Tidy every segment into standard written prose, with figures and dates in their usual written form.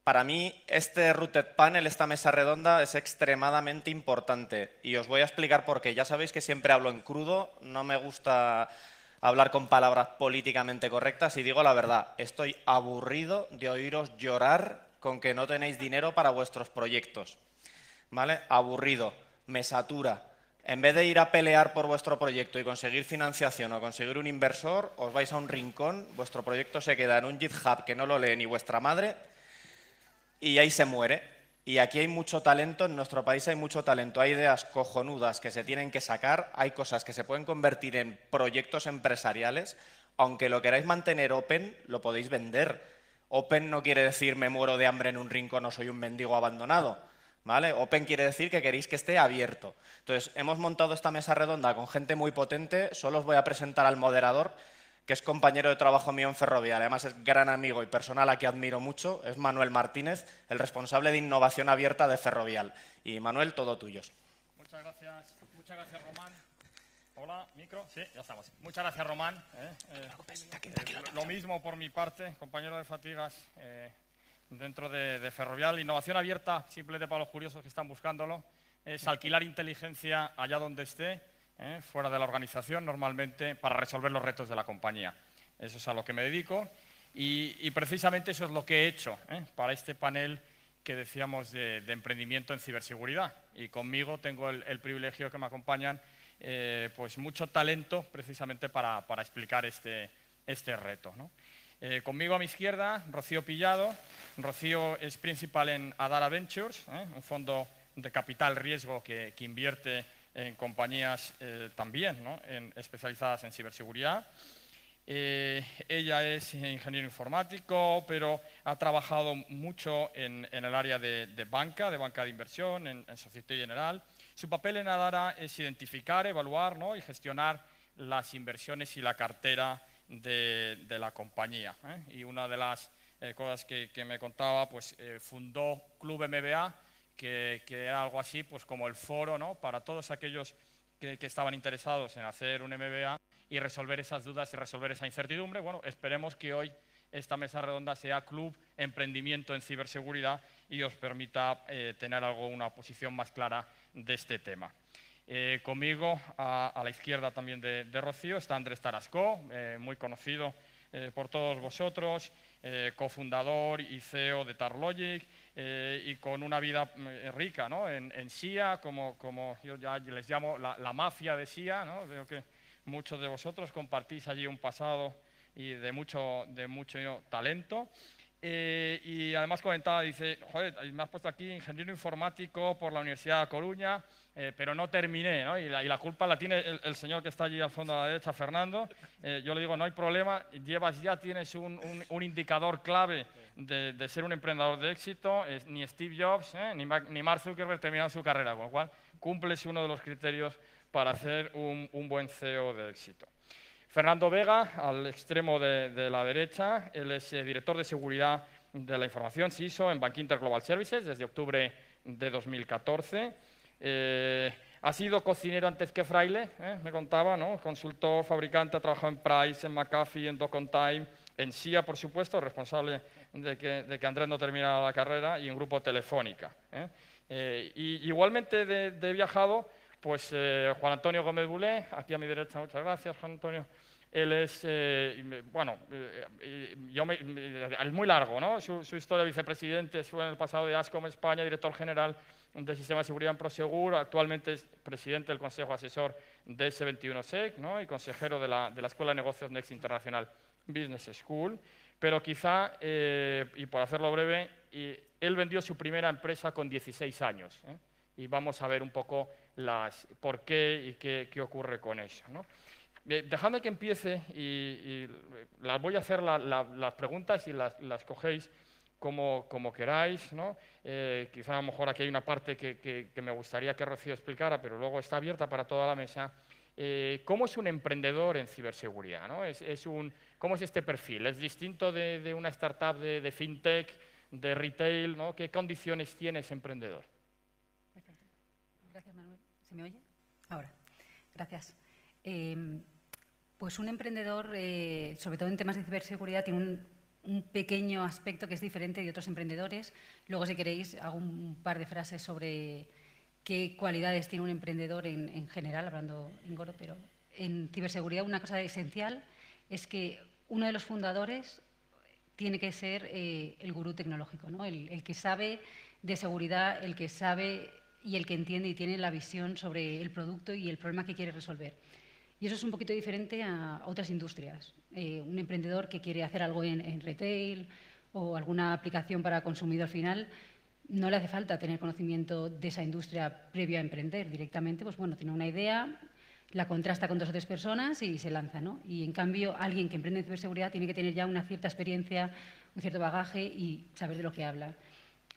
Para mí, este Routed Panel, esta mesa redonda, es extremadamente importante y os voy a explicar por qué. Ya sabéis que siempre hablo en crudo, no me gusta hablar con palabras políticamente correctas y digo la verdad, estoy aburrido de oíros llorar con que no tenéis dinero para vuestros proyectos. ¿Vale? Aburrido, me satura. En vez de ir a pelear por vuestro proyecto y conseguir financiación o conseguir un inversor, os vais a un rincón, vuestro proyecto se queda en un GitHub que no lo lee ni vuestra madre y ahí se muere. Y aquí hay mucho talento, en nuestro país hay mucho talento, hay ideas cojonudas que se tienen que sacar, hay cosas que se pueden convertir en proyectos empresariales, aunque lo queráis mantener open, lo podéis vender. Open no quiere decir me muero de hambre en un rincón o soy un mendigo abandonado, ¿vale? Open quiere decir que queréis que esté abierto. Entonces, hemos montado esta mesa redonda con gente muy potente, solo os voy a presentar al moderador, que es compañero de trabajo mío en Ferrovial, además es gran amigo y persona a la que admiro mucho, es Manuel Martínez, el responsable de innovación abierta de Ferrovial. Y Manuel, todo tuyo. Muchas gracias Román. Hola, micro, sí, ya estamos. Muchas gracias Román. Lo mismo por mi parte, compañero de fatigas dentro de Ferrovial. Innovación abierta, simplemente para los curiosos que están buscándolo, es alquilar inteligencia allá donde esté, fuera de la organización, normalmente para resolver los retos de la compañía. Eso es a lo que me dedico y precisamente eso es lo que he hecho para este panel que decíamos de emprendimiento en ciberseguridad. Y conmigo tengo el privilegio que me acompañan pues mucho talento precisamente para explicar este reto, ¿no? Conmigo a mi izquierda, Rocío Pillado. Rocío es principal en Adara Ventures, un fondo de capital riesgo que invierte en compañías también, ¿no?, especializadas en ciberseguridad. Ella es ingeniero informático, pero ha trabajado mucho en el área de banca de inversión, en Société Générale. Su papel en Adara es identificar, evaluar, ¿no?, y gestionar las inversiones y la cartera de la compañía. Y una de las cosas que me contaba, pues fundó Club MBA, que era algo así pues como el foro, ¿no?, para todos aquellos que estaban interesados en hacer un MBA y resolver esas dudas y resolver esa incertidumbre. Bueno, esperemos que hoy esta mesa redonda sea Club Emprendimiento en Ciberseguridad y os permita tener una posición más clara de este tema. Conmigo, a la izquierda también de Rocío, está Andrés Tarascó, muy conocido por todos vosotros, cofundador y CEO de Tarlogic, y con una vida rica, ¿no?, en SIA, como yo ya les llamo la mafia de SIA, ¿no? Veo que muchos de vosotros compartís allí un pasado y de mucho talento. Y además comentaba, dice, joder, me has puesto aquí ingeniero informático por la Universidad de Coruña, pero no terminé, ¿no? Y la culpa la tiene el señor que está allí al fondo a la derecha, Fernando. Yo le digo, no hay problema, tienes un indicador clave de ser un emprendedor de éxito. Ni Steve Jobs ni Mark Zuckerberg terminaron su carrera, con lo cual cumples uno de los criterios para hacer un buen CEO de éxito. Fernando Vega, al extremo de la derecha, él es director de seguridad de la información, CISO, en Bankinter Global Services desde octubre de 2014. Ha sido cocinero antes que fraile, me contaba, ¿no?, consultor, fabricante, ha trabajado en Price, en McAfee, en Doc On Time, en SIA, por supuesto, responsable de que Andrés no terminara la carrera, y en Grupo Telefónica. Y igualmente de viajado, pues Juan Antonio Gómez Bulé, aquí a mi derecha, muchas gracias, Juan Antonio. Él es, bueno, es muy largo, ¿no?, su historia. Vicepresidente, estuvo en el pasado de Ascom España, director general de Sistema de Seguridad en Prosegur, actualmente es presidente del Consejo Asesor de S21SEC, ¿no?, y consejero de la Escuela de Negocios Next International Business School. Pero quizá, y por hacerlo breve, él vendió su primera empresa con 16 años. Y vamos a ver un poco por qué y qué ocurre con eso, ¿no? Dejadme que empiece y las voy a hacer las preguntas y las cogéis como queráis, ¿no? Quizá a lo mejor aquí hay una parte que me gustaría que Rocío explicara, pero luego está abierta para toda la mesa. ¿Cómo es un emprendedor en ciberseguridad, ¿no? ¿Cómo es este perfil? ¿Es distinto de una startup de fintech, de retail, ¿no? ¿Qué condiciones tiene ese emprendedor? Perfecto. Gracias, Manuel. ¿Se me oye? Ahora. Gracias. Pues un emprendedor, sobre todo en temas de ciberseguridad, tiene un pequeño aspecto que es diferente de otros emprendedores. Luego, si queréis, hago un par de frases sobre qué cualidades tiene un emprendedor en general, hablando en Goro, pero en ciberseguridad una cosa esencial es que uno de los fundadores tiene que ser el gurú tecnológico, ¿no? El que sabe de seguridad, el que sabe y el que entiende y tiene la visión sobre el producto y el problema que quiere resolver. Y eso es un poquito diferente a otras industrias. Un emprendedor que quiere hacer algo en retail o alguna aplicación para consumidor final, no le hace falta tener conocimiento de esa industria previo a emprender. Directamente, pues bueno, tiene una idea, la contrasta con 2 o 3 personas y se lanza, ¿no? Y en cambio, alguien que emprende en ciberseguridad tiene que tener ya una cierta experiencia, un cierto bagaje y saber de lo que habla.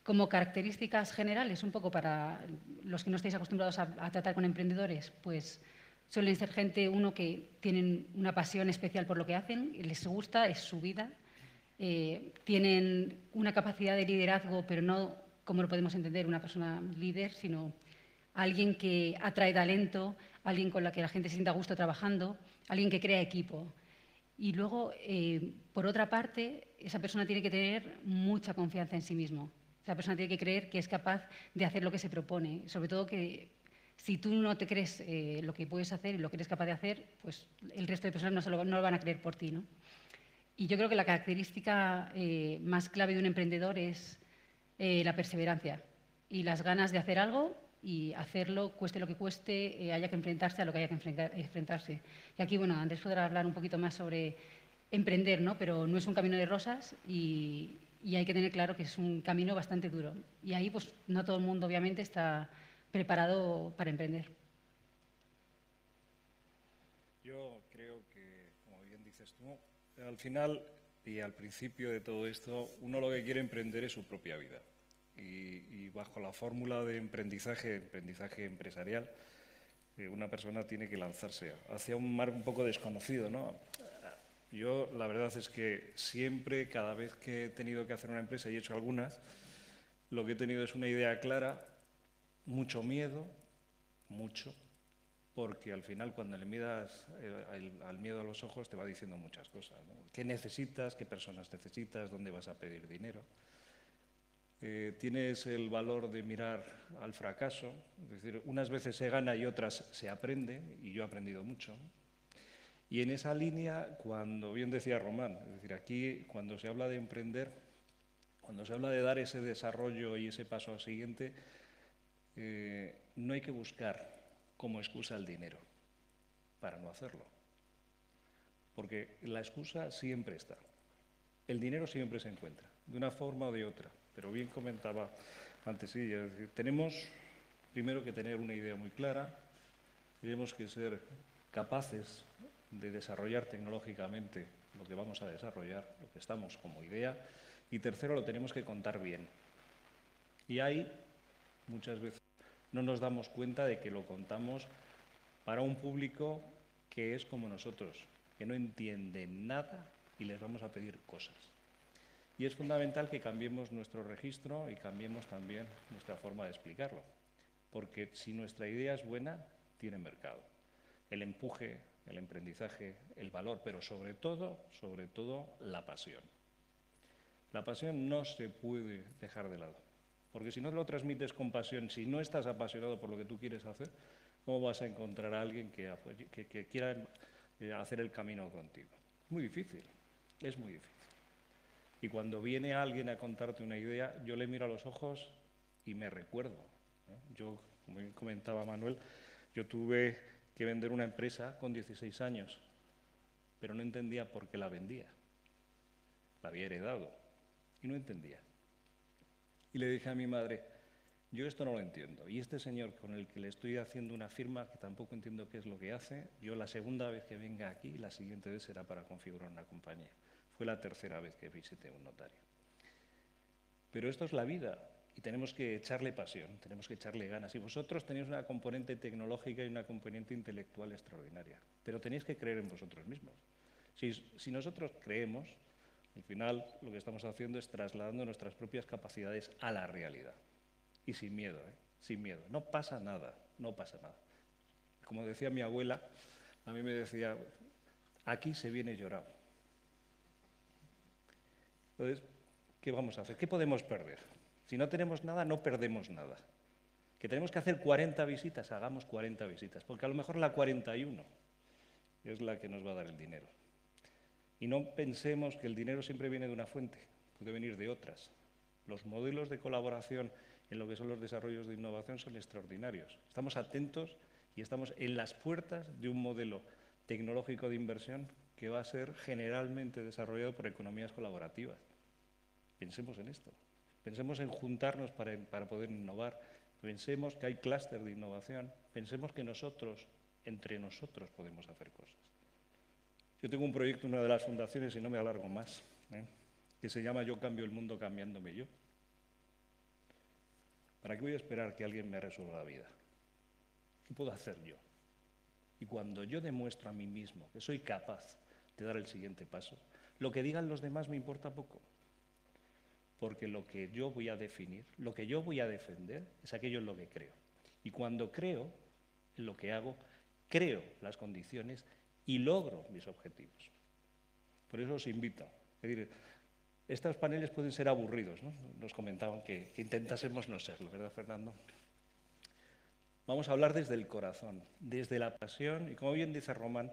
Como características generales, un poco para los que no estáis acostumbrados a tratar con emprendedores, pues suelen ser gente, uno, que tienen una pasión especial por lo que hacen, les gusta, es su vida, tienen una capacidad de liderazgo, pero no como lo podemos entender una persona líder, sino alguien que atrae talento, alguien con la que la gente se sienta a gusto trabajando, alguien que crea equipo. Y luego, por otra parte, esa persona tiene que tener mucha confianza en sí mismo. Esa persona tiene que creer que es capaz de hacer lo que se propone. Sobre todo que si tú no te crees lo que puedes hacer y lo que eres capaz de hacer, pues el resto de personas no lo van a creer por ti, ¿no? Y yo creo que la característica más clave de un emprendedor es la perseverancia y las ganas de hacer algo y hacerlo, cueste lo que cueste, haya que enfrentarse a lo que haya que enfrentarse. Y aquí, bueno, Andrés podrá hablar un poquito más sobre emprender, ¿no? Pero no es un camino de rosas y hay que tener claro que es un camino bastante duro. Y ahí, pues, no todo el mundo, obviamente, está preparado para emprender. Yo creo que, como bien dices tú, al final y al principio de todo esto, uno lo que quiere emprender es su propia vida. Y bajo la fórmula de emprendizaje empresarial, una persona tiene que lanzarse hacia un mar un poco desconocido, ¿no? Yo la verdad es que siempre, cada vez que he tenido que hacer una empresa, y he hecho algunas, lo que he tenido es una idea clara, mucho miedo, mucho, porque al final cuando le miras al miedo a los ojos te va diciendo muchas cosas, ¿no? ¿Qué necesitas? ¿Qué personas necesitas? ¿Dónde vas a pedir dinero? Tienes el valor de mirar al fracaso, es decir, unas veces se gana y otras se aprende, y yo he aprendido mucho. Y en esa línea, cuando bien decía Román, es decir, aquí cuando se habla de emprender, cuando se habla de dar ese desarrollo y ese paso al siguiente, no hay que buscar como excusa el dinero para no hacerlo, porque la excusa siempre está. El dinero siempre se encuentra, de una forma o de otra, pero bien comentaba antes, sí, es decir, tenemos primero que tener una idea muy clara, tenemos que ser capaces de desarrollar tecnológicamente lo que vamos a desarrollar, lo que estamos como idea, y tercero, lo tenemos que contar bien. Y ahí, muchas veces, no nos damos cuenta de que lo contamos para un público que es como nosotros, que no entiende nada y les vamos a pedir cosas. Y es fundamental que cambiemos nuestro registro y cambiemos también nuestra forma de explicarlo, porque si nuestra idea es buena, tiene mercado. El empuje, el emprendizaje, el valor, pero sobre todo, la pasión. La pasión no se puede dejar de lado, porque si no lo transmites con pasión, si no estás apasionado por lo que tú quieres hacer, ¿cómo vas a encontrar a alguien que quiera hacer el camino contigo? Muy difícil, es muy difícil. Y cuando viene alguien a contarte una idea, yo le miro a los ojos y me recuerdo, ¿no? Yo, como comentaba Manuel, yo tuve que vender una empresa con 16 años, pero no entendía por qué la vendía. La había heredado y no entendía. Y le dije a mi madre, yo esto no lo entiendo. Y este señor con el que le estoy haciendo una firma, que tampoco entiendo qué es lo que hace, yo la segunda vez que venga aquí, la siguiente vez será para configurar una compañía. Fue la tercera vez que visité un notario. Pero esto es la vida y tenemos que echarle pasión, tenemos que echarle ganas. Y vosotros tenéis una componente tecnológica y una componente intelectual extraordinaria, pero tenéis que creer en vosotros mismos. Si nosotros creemos, al final lo que estamos haciendo es trasladando nuestras propias capacidades a la realidad. Y sin miedo, sin miedo. No pasa nada, no pasa nada. Como decía mi abuela, a mí me decía, aquí se viene llorado. Entonces, ¿qué vamos a hacer? ¿Qué podemos perder? Si no tenemos nada, no perdemos nada. ¿Que tenemos que hacer 40 visitas? Hagamos 40 visitas, porque a lo mejor la 41 es la que nos va a dar el dinero. Y no pensemos que el dinero siempre viene de una fuente, puede venir de otras. Los modelos de colaboración en lo que son los desarrollos de innovación son extraordinarios. Estamos atentos y estamos en las puertas de un modelo tecnológico de inversión que va a ser generalmente desarrollado por economías colaborativas. Pensemos en esto. Pensemos en juntarnos para poder innovar. Pensemos que hay clúster de innovación. Pensemos que nosotros, entre nosotros, podemos hacer cosas. Yo tengo un proyecto en una de las fundaciones, y no me alargo más, que se llama Yo cambio el mundo cambiándome yo. ¿Para qué voy a esperar que alguien me resuelva la vida? ¿Qué puedo hacer yo? Y cuando yo demuestro a mí mismo que soy capaz de dar el siguiente paso, lo que digan los demás me importa poco. Porque lo que yo voy a definir, lo que yo voy a defender, es aquello en lo que creo. Y cuando creo en lo que hago, creo las condiciones y logro mis objetivos. Por eso os invito. Es decir, estos paneles pueden ser aburridos, ¿no? Nos comentaban que intentásemos no serlo, ¿verdad, Fernando? Vamos a hablar desde el corazón, desde la pasión, y como bien dice Román,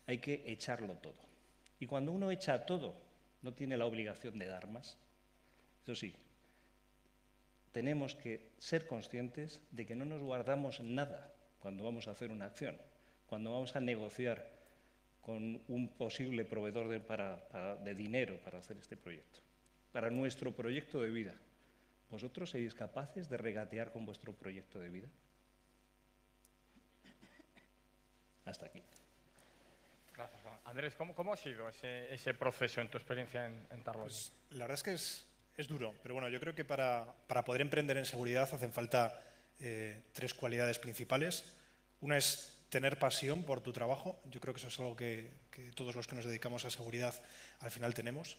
hay que echarlo todo. Y cuando uno echa todo, no tiene la obligación de dar más. Eso sí, tenemos que ser conscientes de que no nos guardamos nada cuando vamos a hacer una acción, cuando vamos a negociar con un posible proveedor de dinero para hacer este proyecto. Para nuestro proyecto de vida, ¿vosotros seréis capaces de regatear con vuestro proyecto de vida? Hasta aquí. Gracias, Juan. Andrés, ¿cómo ha sido ese proceso en tu experiencia en Tarloy? Pues, la verdad es que es duro, pero bueno, yo creo que para poder emprender en seguridad hacen falta 3 cualidades principales. Una es tener pasión por tu trabajo. Yo creo que eso es algo que todos los que nos dedicamos a seguridad al final tenemos.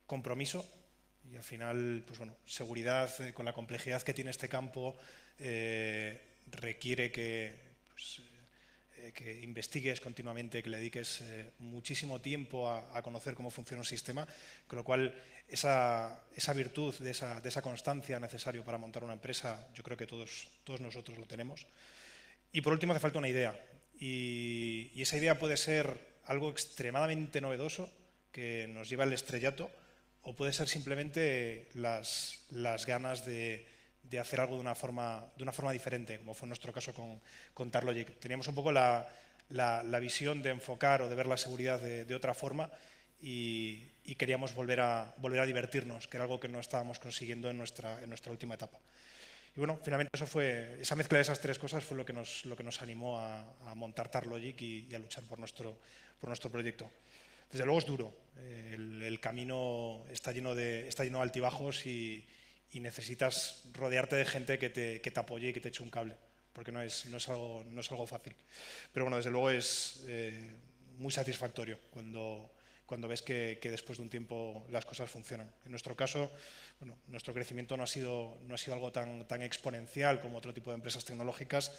Compromiso. Y al final, pues bueno, seguridad con la complejidad que tiene este campo requiere que investigues continuamente, que le dediques muchísimo tiempo a conocer cómo funciona un sistema, con lo cual esa virtud de esa constancia necesaria para montar una empresa, yo creo que todos nosotros lo tenemos. Y por último hace falta una idea, y esa idea puede ser algo extremadamente novedoso que nos lleva al estrellato, o puede ser simplemente las ganas de hacer algo de una forma diferente, como fue nuestro caso con Tarlogic. Teníamos un poco la visión de enfocar o de ver la seguridad de otra forma y queríamos volver a divertirnos, que era algo que no estábamos consiguiendo en nuestra última etapa. Y bueno, finalmente esa mezcla de esas 3 cosas fue lo que nos animó a montar Tarlogic y a luchar por nuestro proyecto. Desde luego es duro, el camino está lleno de altibajos y necesitas rodearte de gente que te apoye y que te eche un cable, porque no es algo fácil. Pero bueno, desde luego es muy satisfactorio cuando ves que después de un tiempo las cosas funcionan. En nuestro caso, bueno, nuestro crecimiento no ha sido algo tan exponencial como otro tipo de empresas tecnológicas,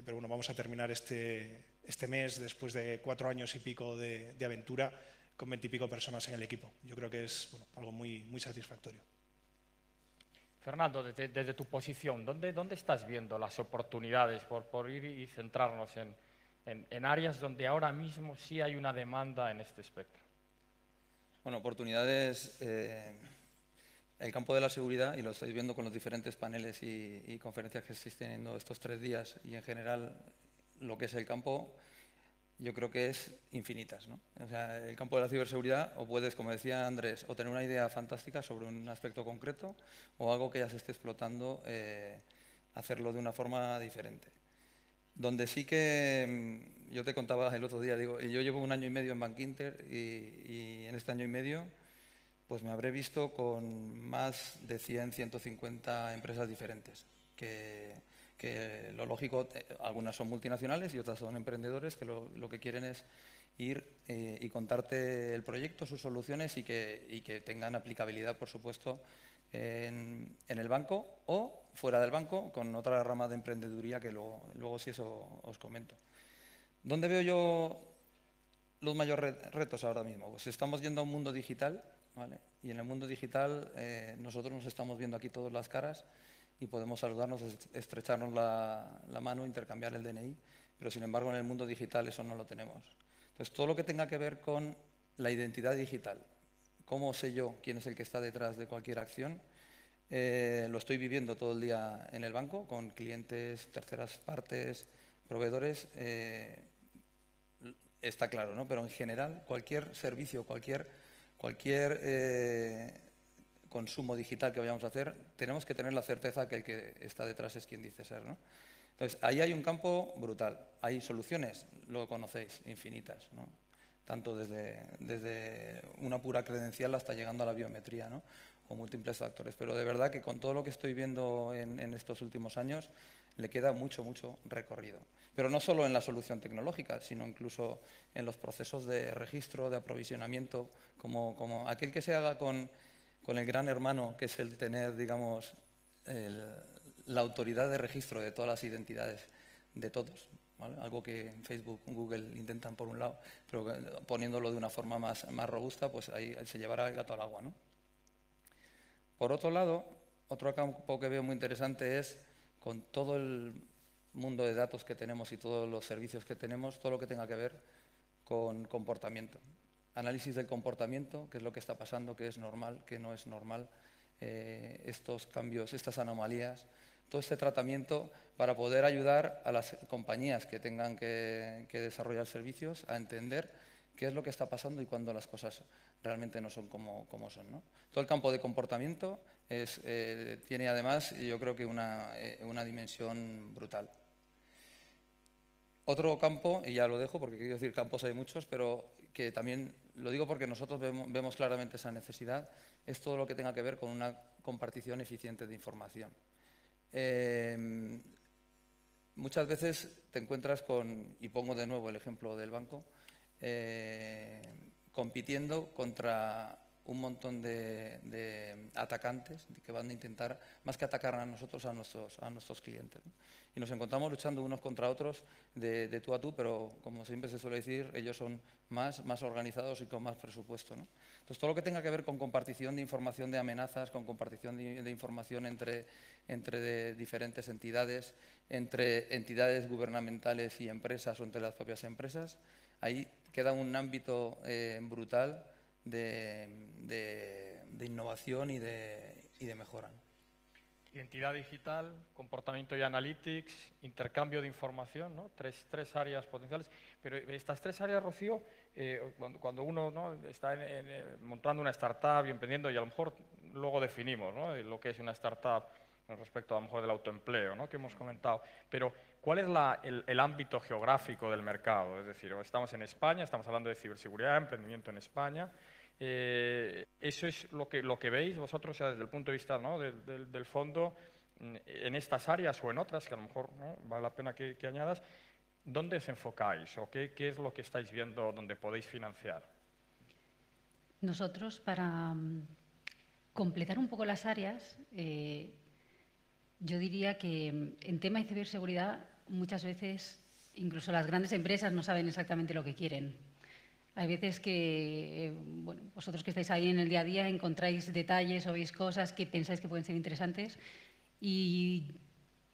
pero bueno, vamos a terminar este mes, después de 4 años y pico de aventura, con 20 y pico personas en el equipo. Yo creo que es algo muy, muy satisfactorio. Fernando, desde tu posición, ¿dónde estás viendo las oportunidades por ir y centrarnos en áreas donde ahora mismo sí hay una demanda en este espectro? Bueno, oportunidades, el campo de la seguridad, y lo estáis viendo con los diferentes paneles y conferencias que estáis teniendo estos 3 días, y en general lo que es el campo, yo creo que es infinitas, ¿no? O sea, el campo de la ciberseguridad, o puedes, como decía Andrés, o tener una idea fantástica sobre un aspecto concreto, o algo que ya se esté explotando, hacerlo de una forma diferente. Donde sí que, yo te contaba el otro día, digo, yo llevo 1 año y medio en Bankinter y en este año y medio pues me habré visto con más de 100, 150 empresas diferentes, que lo lógico, algunas son multinacionales y otras son emprendedores que lo que quieren es ir y contarte el proyecto, sus soluciones y que tengan aplicabilidad, por supuesto, en el banco o fuera del banco con otra rama de emprendeduría que luego si eso os comento. ¿Dónde veo yo los mayores retos ahora mismo? Pues estamos yendo a un mundo digital, ¿vale? Y en el mundo digital nosotros nos estamos viendo aquí todas las caras y podemos saludarnos, estrecharnos la mano, intercambiar el DNI, pero sin embargo en el mundo digital eso no lo tenemos. Entonces todo lo que tenga que ver con la identidad digital, cómo sé yo quién es el que está detrás de cualquier acción, lo estoy viviendo todo el día en el banco con clientes, terceras partes, proveedores, está claro, ¿no? Pero en general cualquier servicio, cualquier consumo digital que vayamos a hacer, tenemos que tener la certeza que el que está detrás es quien dice ser, ¿no? Entonces, ahí hay un campo brutal. Hay soluciones, lo conocéis, infinitas, ¿no? Tanto desde una pura credencial hasta llegando a la biometría, ¿no? O múltiples factores. Pero de verdad que con todo lo que estoy viendo en estos últimos años, le queda mucho recorrido. Pero no solo en la solución tecnológica, sino incluso en los procesos de registro, de aprovisionamiento, como aquel que se haga con el gran hermano, que es el tener, digamos, la autoridad de registro de todas las identidades de todos, ¿vale? Algo que en Facebook, Google intentan por un lado, pero poniéndolo de una forma más robusta, pues ahí se llevará el gato al agua, ¿no? Por otro lado, otro campo que veo muy interesante es, con todo el mundo de datos que tenemos y todos los servicios que tenemos, todo lo que tenga que ver con comportamiento. Análisis del comportamiento, qué es lo que está pasando, qué es normal, qué no es normal, estos cambios, estas anomalías, todo este tratamiento para poder ayudar a las compañías que tengan que desarrollar servicios a entender qué es lo que está pasando y cuándo las cosas realmente no son como son, ¿no? Todo el campo de comportamiento tiene además, yo creo que una dimensión brutal. Otro campo, y ya lo dejo porque quiero decir campos hay muchos, pero que también lo digo porque nosotros vemos claramente esa necesidad, es todo lo que tenga que ver con una compartición eficiente de información. Muchas veces te encuentras con, y pongo de nuevo el ejemplo del banco, compitiendo contra un montón de atacantes que van a intentar, más que atacar a nosotros, a nuestros clientes, ¿no? Y nos encontramos luchando unos contra otros de tú a tú, pero como siempre se suele decir, ellos son más organizados y con más presupuesto, ¿no? Entonces, todo lo que tenga que ver con compartición de información de amenazas, con compartición de información entre diferentes entidades, entre entidades gubernamentales y empresas o entre las propias empresas, ahí queda un ámbito brutal de innovación y de mejora. Identidad digital, comportamiento y analytics, intercambio de información, ¿no? Tres áreas potenciales. Pero estas tres áreas, Rocío, cuando uno, ¿no?, está montando una startup y emprendiendo, y a lo mejor luego definimos, ¿no?, lo que es una startup respecto a lo mejor del autoempleo, ¿no?, que hemos comentado. Pero, ¿cuál es el ámbito geográfico del mercado? Es decir, estamos en España, estamos hablando de ciberseguridad, emprendimiento en España. ¿Eso es lo que veis vosotros, ya desde el punto de vista, ¿no?, del fondo, en estas áreas o en otras, que a lo mejor, ¿no?, vale la pena que añadas? ¿Dónde os enfocáis o qué es lo que estáis viendo donde podéis financiar? Nosotros, para completar un poco las áreas, yo diría que en tema de ciberseguridad muchas veces incluso las grandes empresas no saben exactamente lo que quieren. Hay veces que, bueno, vosotros que estáis ahí en el día a día encontráis detalles o veis cosas que pensáis que pueden ser interesantes y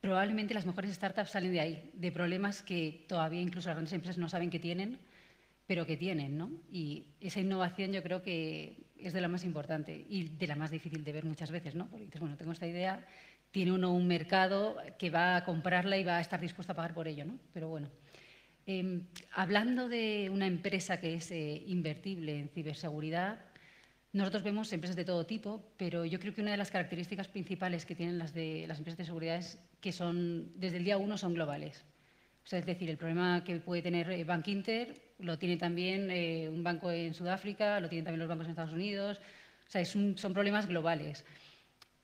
probablemente las mejores startups salen de ahí, de problemas que todavía incluso las grandes empresas no saben que tienen, pero que tienen, ¿no? Y esa innovación yo creo que es de la más importante y de la más difícil de ver muchas veces, ¿no? Porque dices, bueno, tengo esta idea, tiene uno un mercado que va a comprarla y va a estar dispuesto a pagar por ello, ¿no? Pero bueno. Hablando de una empresa que es invertible en ciberseguridad, nosotros vemos empresas de todo tipo, pero yo creo que una de las características principales que tienen las empresas de seguridad es que son, desde el día uno son globales. O sea, es decir, el problema que puede tener Bankinter lo tiene también un banco en Sudáfrica, lo tienen también los bancos en Estados Unidos. O sea, son problemas globales.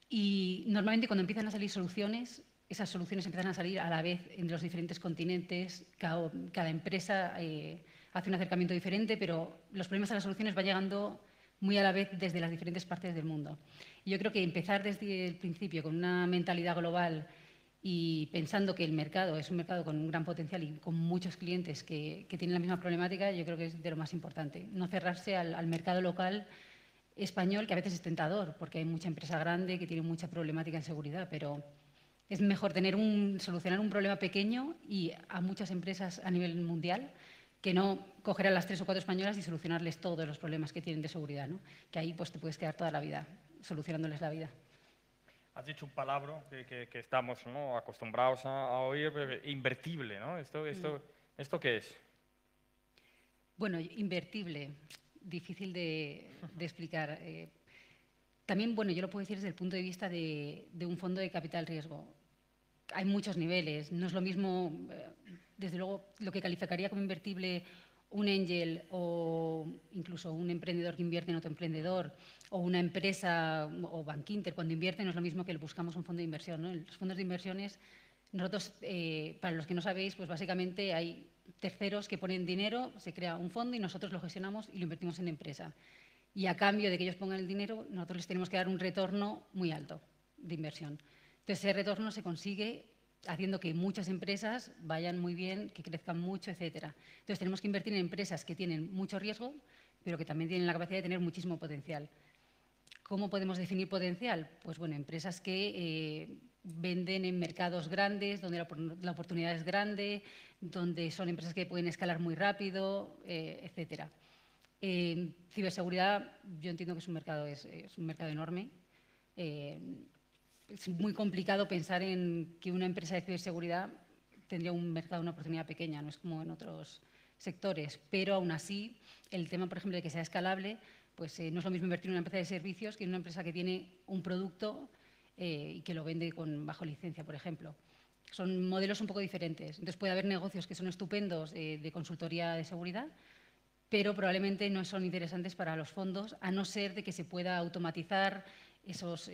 Y normalmente cuando empiezan a salir soluciones, esas soluciones empiezan a salir a la vez en los diferentes continentes. Cada empresa hace un acercamiento diferente, pero los problemas a las soluciones van llegando muy a la vez desde las diferentes partes del mundo. Y yo creo que empezar desde el principio con una mentalidad global y pensando que el mercado es un mercado con un gran potencial y con muchos clientes que tienen la misma problemática, yo creo que es de lo más importante. No cerrarse al mercado local español, que a veces es tentador, porque hay mucha empresa grande que tiene mucha problemática en seguridad, pero es mejor solucionar un problema pequeño y a muchas empresas a nivel mundial que no coger a las 3 o 4 españolas y solucionarles todos los problemas que tienen de seguridad, ¿no? Que ahí pues te puedes quedar toda la vida solucionándoles la vida. Has dicho un palabra que estamos, ¿no?, acostumbrados a oír, invertible, ¿no? ¿Esto qué es? Bueno, invertible, difícil de explicar. También, bueno, yo lo puedo decir desde el punto de vista de un fondo de capital riesgo. Hay muchos niveles, no es lo mismo, desde luego, lo que calificaría como invertible un angel o incluso un emprendedor que invierte en otro emprendedor o una empresa o Bankinter cuando invierte no es lo mismo que buscamos un fondo de inversión, ¿no? Los fondos de inversiones, nosotros, para los que no sabéis, pues básicamente hay terceros que ponen dinero, se crea un fondo y nosotros lo gestionamos y lo invertimos en la empresa. Y a cambio de que ellos pongan el dinero, nosotros les tenemos que dar un retorno muy alto de inversión. Entonces, ese retorno se consigue haciendo que muchas empresas vayan muy bien, que crezcan mucho, etcétera. Entonces, tenemos que invertir en empresas que tienen mucho riesgo, pero que también tienen la capacidad de tener muchísimo potencial. ¿Cómo podemos definir potencial? Pues bueno, empresas que venden en mercados grandes, donde la oportunidad es grande, donde son empresas que pueden escalar muy rápido, etcétera. En ciberseguridad, yo entiendo que es un mercado enorme. Es muy complicado pensar en que una empresa de ciberseguridad tendría un mercado, una oportunidad pequeña, no es como en otros sectores, pero aún así, el tema, por ejemplo, de que sea escalable, pues no es lo mismo invertir en una empresa de servicios que en una empresa que tiene un producto y que lo vende bajo licencia, por ejemplo. Son modelos un poco diferentes. Entonces, puede haber negocios que son estupendos de consultoría de seguridad, pero probablemente no son interesantes para los fondos, a no ser de que se pueda automatizar esos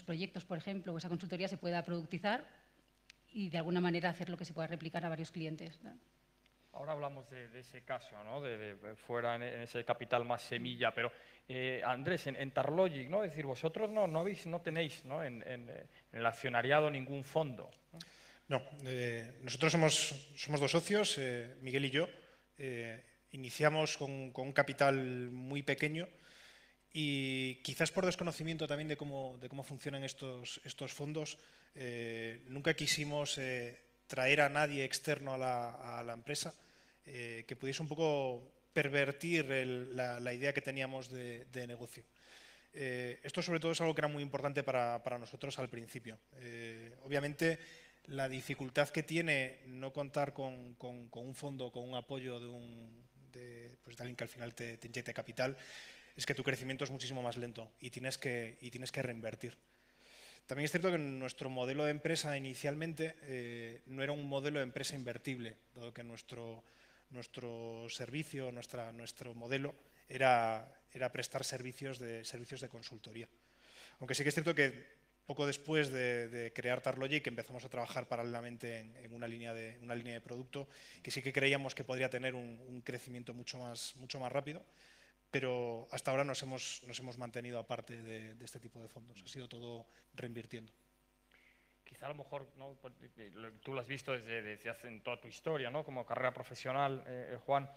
proyectos, por ejemplo, o esa consultoría se pueda productizar y de alguna manera hacer lo que se pueda replicar a varios clientes, ¿no? Ahora hablamos de ese caso, ¿no?, de fuera en ese capital más semilla, pero Andrés, en Tarlogic, ¿no?, es decir, vosotros no tenéis, ¿no?, en el accionariado ningún fondo, ¿no? No, nosotros somos dos socios, Miguel y yo. Iniciamos con un capital muy pequeño y quizás por desconocimiento también de cómo funcionan estos fondos, nunca quisimos traer a nadie externo a la empresa que pudiese un poco pervertir la idea que teníamos de negocio. Esto sobre todo es algo que era muy importante para nosotros al principio. Obviamente, la dificultad que tiene no contar con un fondo, con un apoyo de alguien que al final te inyecte capital, es que tu crecimiento es muchísimo más lento y tienes que reinvertir. También es cierto que nuestro modelo de empresa inicialmente no era un modelo de empresa invertible, dado que nuestro servicio, nuestro modelo era prestar servicios de consultoría. Aunque sí que es cierto que poco después de crear Tarlogic empezamos a trabajar paralelamente en una línea de producto que sí que creíamos que podría tener un crecimiento mucho más rápido, pero hasta ahora nos hemos mantenido aparte de este tipo de fondos. Ha sido todo reinvirtiendo. Quizá a lo mejor, ¿no?, tú lo has visto desde hace en toda tu historia, ¿no?, como carrera profesional, Juan.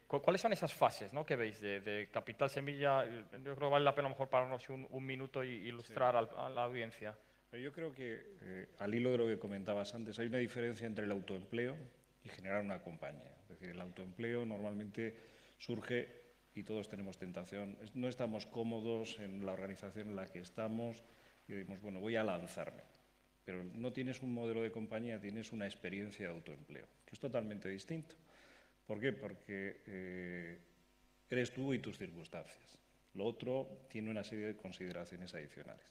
¿Cuáles son esas fases, ¿no?, que veis de capital semilla? Yo creo que vale la pena a lo mejor pararnos un minuto y ilustrar a la audiencia. Yo creo que, al hilo de lo que comentabas antes, hay una diferencia entre el autoempleo y generar una compañía. Es decir, el autoempleo normalmente surge y todos tenemos tentación. No estamos cómodos en la organización en la que estamos y decimos, bueno, voy a lanzarme. Pero no tienes un modelo de compañía, tienes una experiencia de autoempleo, que es totalmente distinto. ¿Por qué? Porque eres tú y tus circunstancias. Lo otro tiene una serie de consideraciones adicionales,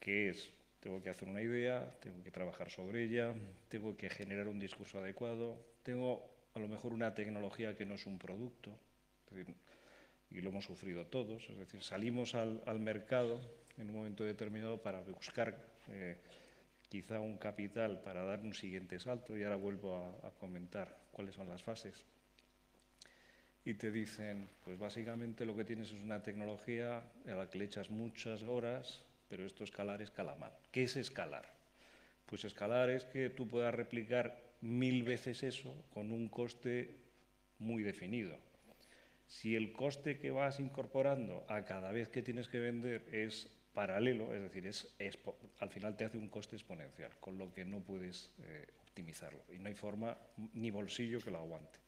que es, tengo que hacer una idea, tengo que trabajar sobre ella, tengo que generar un discurso adecuado, tengo a lo mejor una tecnología que no es un producto, es decir, y lo hemos sufrido todos, es decir, salimos al mercado en un momento determinado para buscar quizá un capital para dar un siguiente salto, y ahora vuelvo a comentar cuáles son las fases. Y te dicen, pues básicamente lo que tienes es una tecnología a la que le echas muchas horas, pero esto escalar mal. ¿Qué es escalar? Pues escalar es que tú puedas replicar 1000 veces eso con un coste muy definido. Si el coste que vas incorporando a cada vez que tienes que vender es paralelo, es decir, al final te hace un coste exponencial, con lo que no puedes optimizarlo y no hay forma ni bolsillo que lo aguante.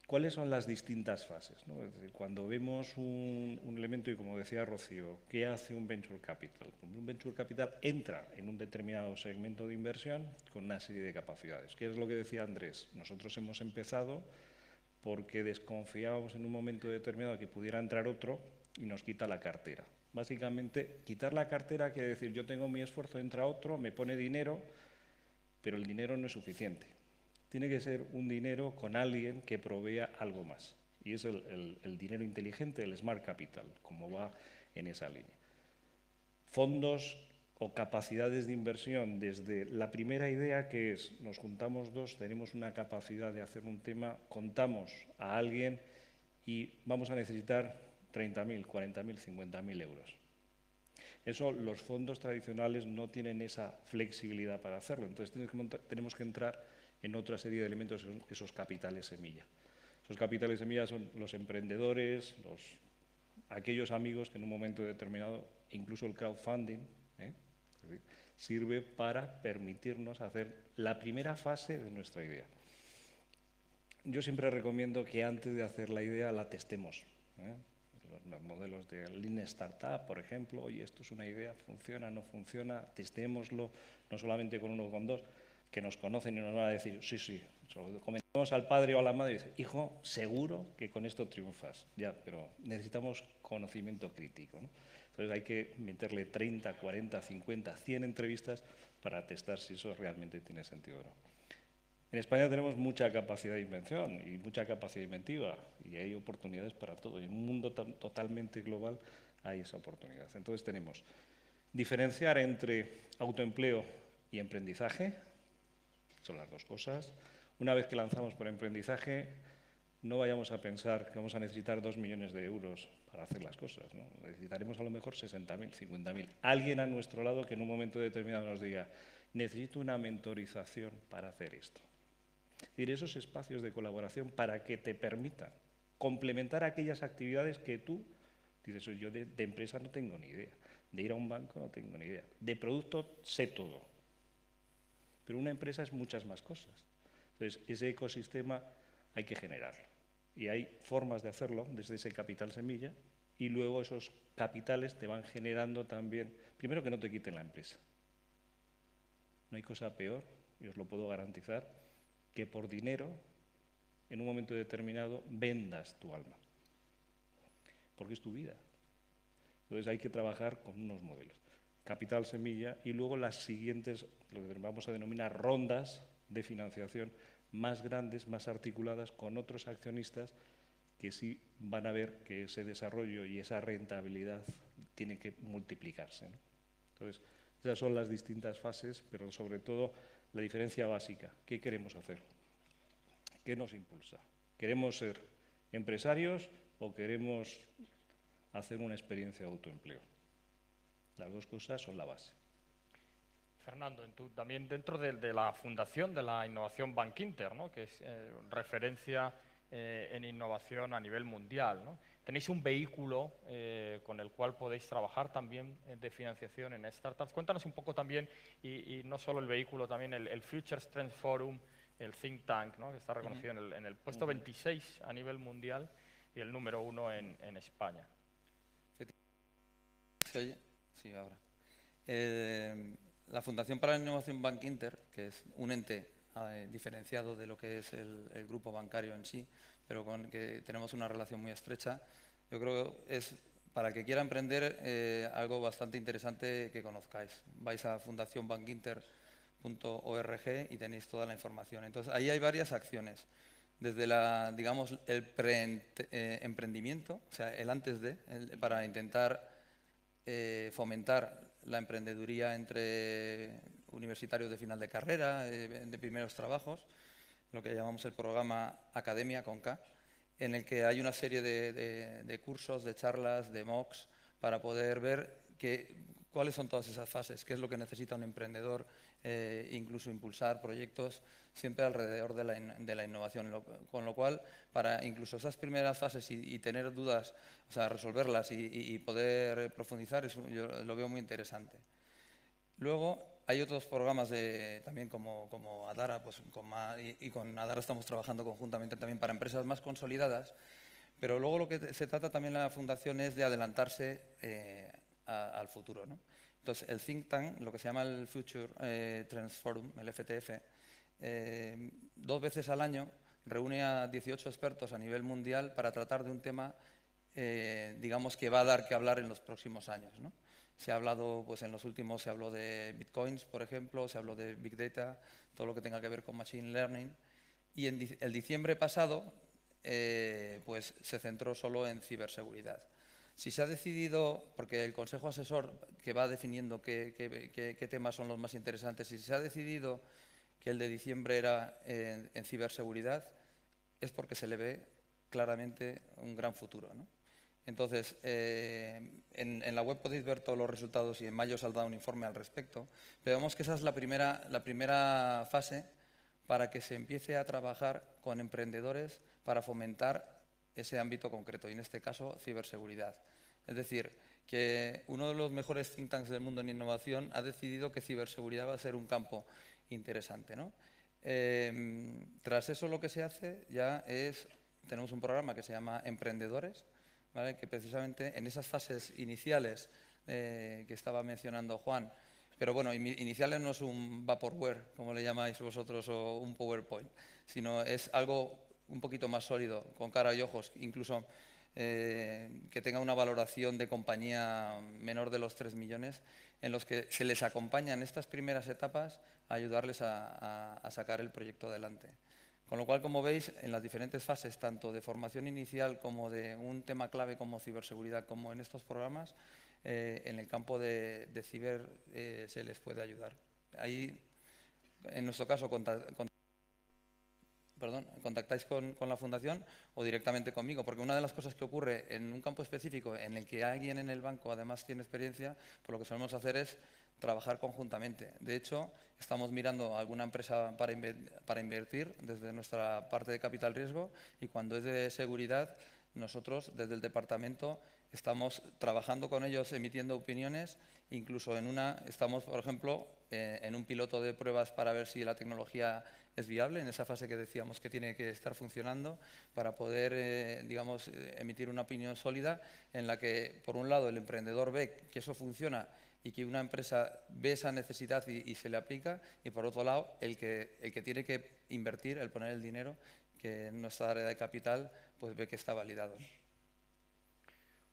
¿Cuáles son las distintas fases, ¿no? Es decir, cuando vemos un elemento, y como decía Rocío, ¿qué hace un venture capital? Un venture capital entra en un determinado segmento de inversión con una serie de capacidades. ¿Qué es lo que decía Andrés? Nosotros hemos empezado porque desconfiábamos en un momento determinado que pudiera entrar otro y nos quita la cartera. Básicamente, quitar la cartera quiere decir, yo tengo mi esfuerzo, entra otro, me pone dinero, pero el dinero no es suficiente. Tiene que ser un dinero con alguien que provea algo más. Y es el dinero inteligente, el smart capital, como va en esa línea. Fondos o capacidades de inversión desde la primera idea, que es, nos juntamos dos, tenemos una capacidad de hacer un tema, contamos a alguien y vamos a necesitar 30.000, 40.000, 50.000 euros. Eso los fondos tradicionales no tienen esa flexibilidad para hacerlo. Entonces tenemos que entrar en otra serie de elementos, esos capitales semilla. Esos capitales semilla son los emprendedores, aquellos amigos que en un momento determinado, incluso el crowdfunding, sirve para permitirnos hacer la primera fase de nuestra idea. Yo siempre recomiendo que antes de hacer la idea la testemos. Los modelos de Lean Startup, por ejemplo, oye, esto es una idea, funciona, no funciona, testémoslo, no solamente con uno o con dos, que nos conocen y nos van a decir, sí, sí. Comentamos al padre o a la madre y dice, hijo, seguro que con esto triunfas. Ya, pero necesitamos conocimiento crítico, ¿no? Entonces hay que meterle 30, 40, 50, 100 entrevistas para testar si eso realmente tiene sentido o no. En España tenemos mucha capacidad de invención y mucha capacidad inventiva y hay oportunidades para todo. En un mundo totalmente global hay esa oportunidad. Entonces tenemos diferenciar entre autoempleo y emprendizaje. Son las dos cosas. Una vez que lanzamos por emprendizaje, no vayamos a pensar que vamos a necesitar 2 millones de euros para hacer las cosas, ¿no? Necesitaremos a lo mejor 60.000, 50.000. Alguien a nuestro lado que en un momento determinado nos diga, necesito una mentorización para hacer esto. Es decir, esos espacios de colaboración para que te permitan complementar aquellas actividades que tú dices, yo de empresa no tengo ni idea, de ir a un banco no tengo ni idea, de producto sé todo. Pero una empresa es muchas más cosas. Entonces, ese ecosistema hay que generarlo. Y hay formas de hacerlo desde ese capital semilla y luego esos capitales te van generando también, primero que no te quiten la empresa. No hay cosa peor, y os lo puedo garantizar, que por dinero, en un momento determinado, vendas tu alma. Porque es tu vida. Entonces hay que trabajar con unos modelos. Capital semilla y luego las siguientes, lo que vamos a denominar rondas de financiación más grandes, más articuladas con otros accionistas que sí van a ver que ese desarrollo y esa rentabilidad tiene que multiplicarse, ¿no? Entonces, esas son las distintas fases, pero sobre todo la diferencia básica. ¿Qué queremos hacer? ¿Qué nos impulsa? ¿Queremos ser empresarios o queremos hacer una experiencia de autoempleo? Las dos cosas son la base. Fernando, también dentro de la fundación de la innovación Bankinter, ¿no? Que es referencia en innovación a nivel mundial, ¿no? Tenéis un vehículo con el cual podéis trabajar también de financiación en startups. Cuéntanos un poco también, y no solo el vehículo, también el Future Strength Forum, el think tank, ¿no? Que está reconocido en el puesto 26 a nivel mundial y el número 1 en España. ¿Se oye? Sí, ahora. La Fundación para la Innovación Bankinter, que es un ente diferenciado de lo que es el grupo bancario en sí, pero con que tenemos una relación muy estrecha, yo creo que es, para el que quiera emprender, algo bastante interesante que conozcáis. Vais a fundacionbankinter.org y tenéis toda la información. Entonces, ahí hay varias acciones. Desde digamos, el emprendimiento, o sea, el antes de, para intentar fomentar la emprendeduría entre universitarios de final de carrera, de primeros trabajos, lo que llamamos el programa Academia con K, en el que hay una serie de cursos, de charlas, de MOOCs, para poder ver cuáles son todas esas fases, qué es lo que necesita un emprendedor, incluso impulsar proyectos siempre alrededor de la innovación. Con lo cual, para incluso esas primeras fases y tener dudas, o sea, resolverlas y poder profundizar, yo lo veo muy interesante. Luego, hay otros programas también como Adara, pues con Adara estamos trabajando conjuntamente también para empresas más consolidadas, pero luego lo que se trata también en la Fundación es de adelantarse al futuro, ¿no? Entonces, el think tank, lo que se llama el Future Trends Forum, el FTF, 2 veces al año reúne a 18 expertos a nivel mundial para tratar de un tema, digamos, que va a dar que hablar en los próximos años, ¿no? Se ha hablado, pues en los últimos se habló de bitcoins, por ejemplo, se habló de big data, todo lo que tenga que ver con machine learning. Y en el diciembre pasado, pues se centró solo en ciberseguridad. Si se ha decidido, porque el Consejo Asesor que va definiendo qué temas son los más interesantes, si se ha decidido que el de diciembre era en ciberseguridad, es porque se le ve claramente un gran futuro, ¿no? Entonces, en la web podéis ver todos los resultados y en mayo se ha dado un informe al respecto. Pero vemos que esa es la primera fase para que se empiece a trabajar con emprendedores para fomentar ese ámbito concreto, y en este caso, ciberseguridad. Es decir, que uno de los mejores think tanks del mundo en innovación ha decidido que ciberseguridad va a ser un campo interesante, ¿no? Tras eso, lo que se hace ya es, tenemos un programa que se llama Emprendedores, ¿vale? Que precisamente en esas fases iniciales que estaba mencionando Juan, pero bueno, iniciales no es un vaporware, como le llamáis vosotros, o un PowerPoint, sino es algo un poquito más sólido, con cara y ojos, incluso que tenga una valoración de compañía menor de los 3 millones, en los que se les acompaña en estas primeras etapas a ayudarles a sacar el proyecto adelante. Con lo cual, como veis, en las diferentes fases, tanto de formación inicial como de un tema clave como ciberseguridad, como en estos programas, en el campo de ciber se les puede ayudar. Ahí, en nuestro caso, contactáis con la Fundación o directamente conmigo, porque una de las cosas que ocurre en un campo específico en el que alguien en el banco además tiene experiencia, pues lo que solemos hacer es trabajar conjuntamente. De hecho, estamos mirando alguna empresa para invertir desde nuestra parte de capital riesgo, y cuando es de seguridad, nosotros desde el departamento estamos trabajando con ellos, emitiendo opiniones. Incluso estamos, por ejemplo, en un piloto de pruebas para ver si la tecnología es viable, en esa fase que decíamos que tiene que estar funcionando, para poder, digamos, emitir una opinión sólida en la que, por un lado, el emprendedor ve que eso funciona y que una empresa ve esa necesidad y se le aplica, y por otro lado, el que tiene que invertir, el poner el dinero, que en nuestra área de capital, pues ve que está validado.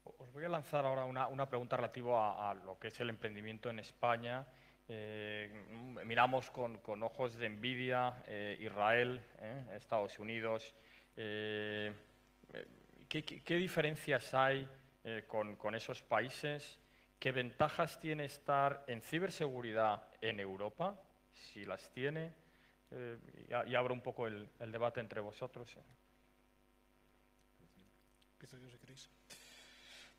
Os voy a lanzar ahora una pregunta relativa a lo que es el emprendimiento en España. Miramos con ojos de envidia Israel, Estados Unidos. ¿Qué diferencias hay con esos países? ¿Qué ventajas tiene estar en ciberseguridad en Europa? Si las tiene. Y abro un poco el debate entre vosotros. Empiezo yo, si queréis.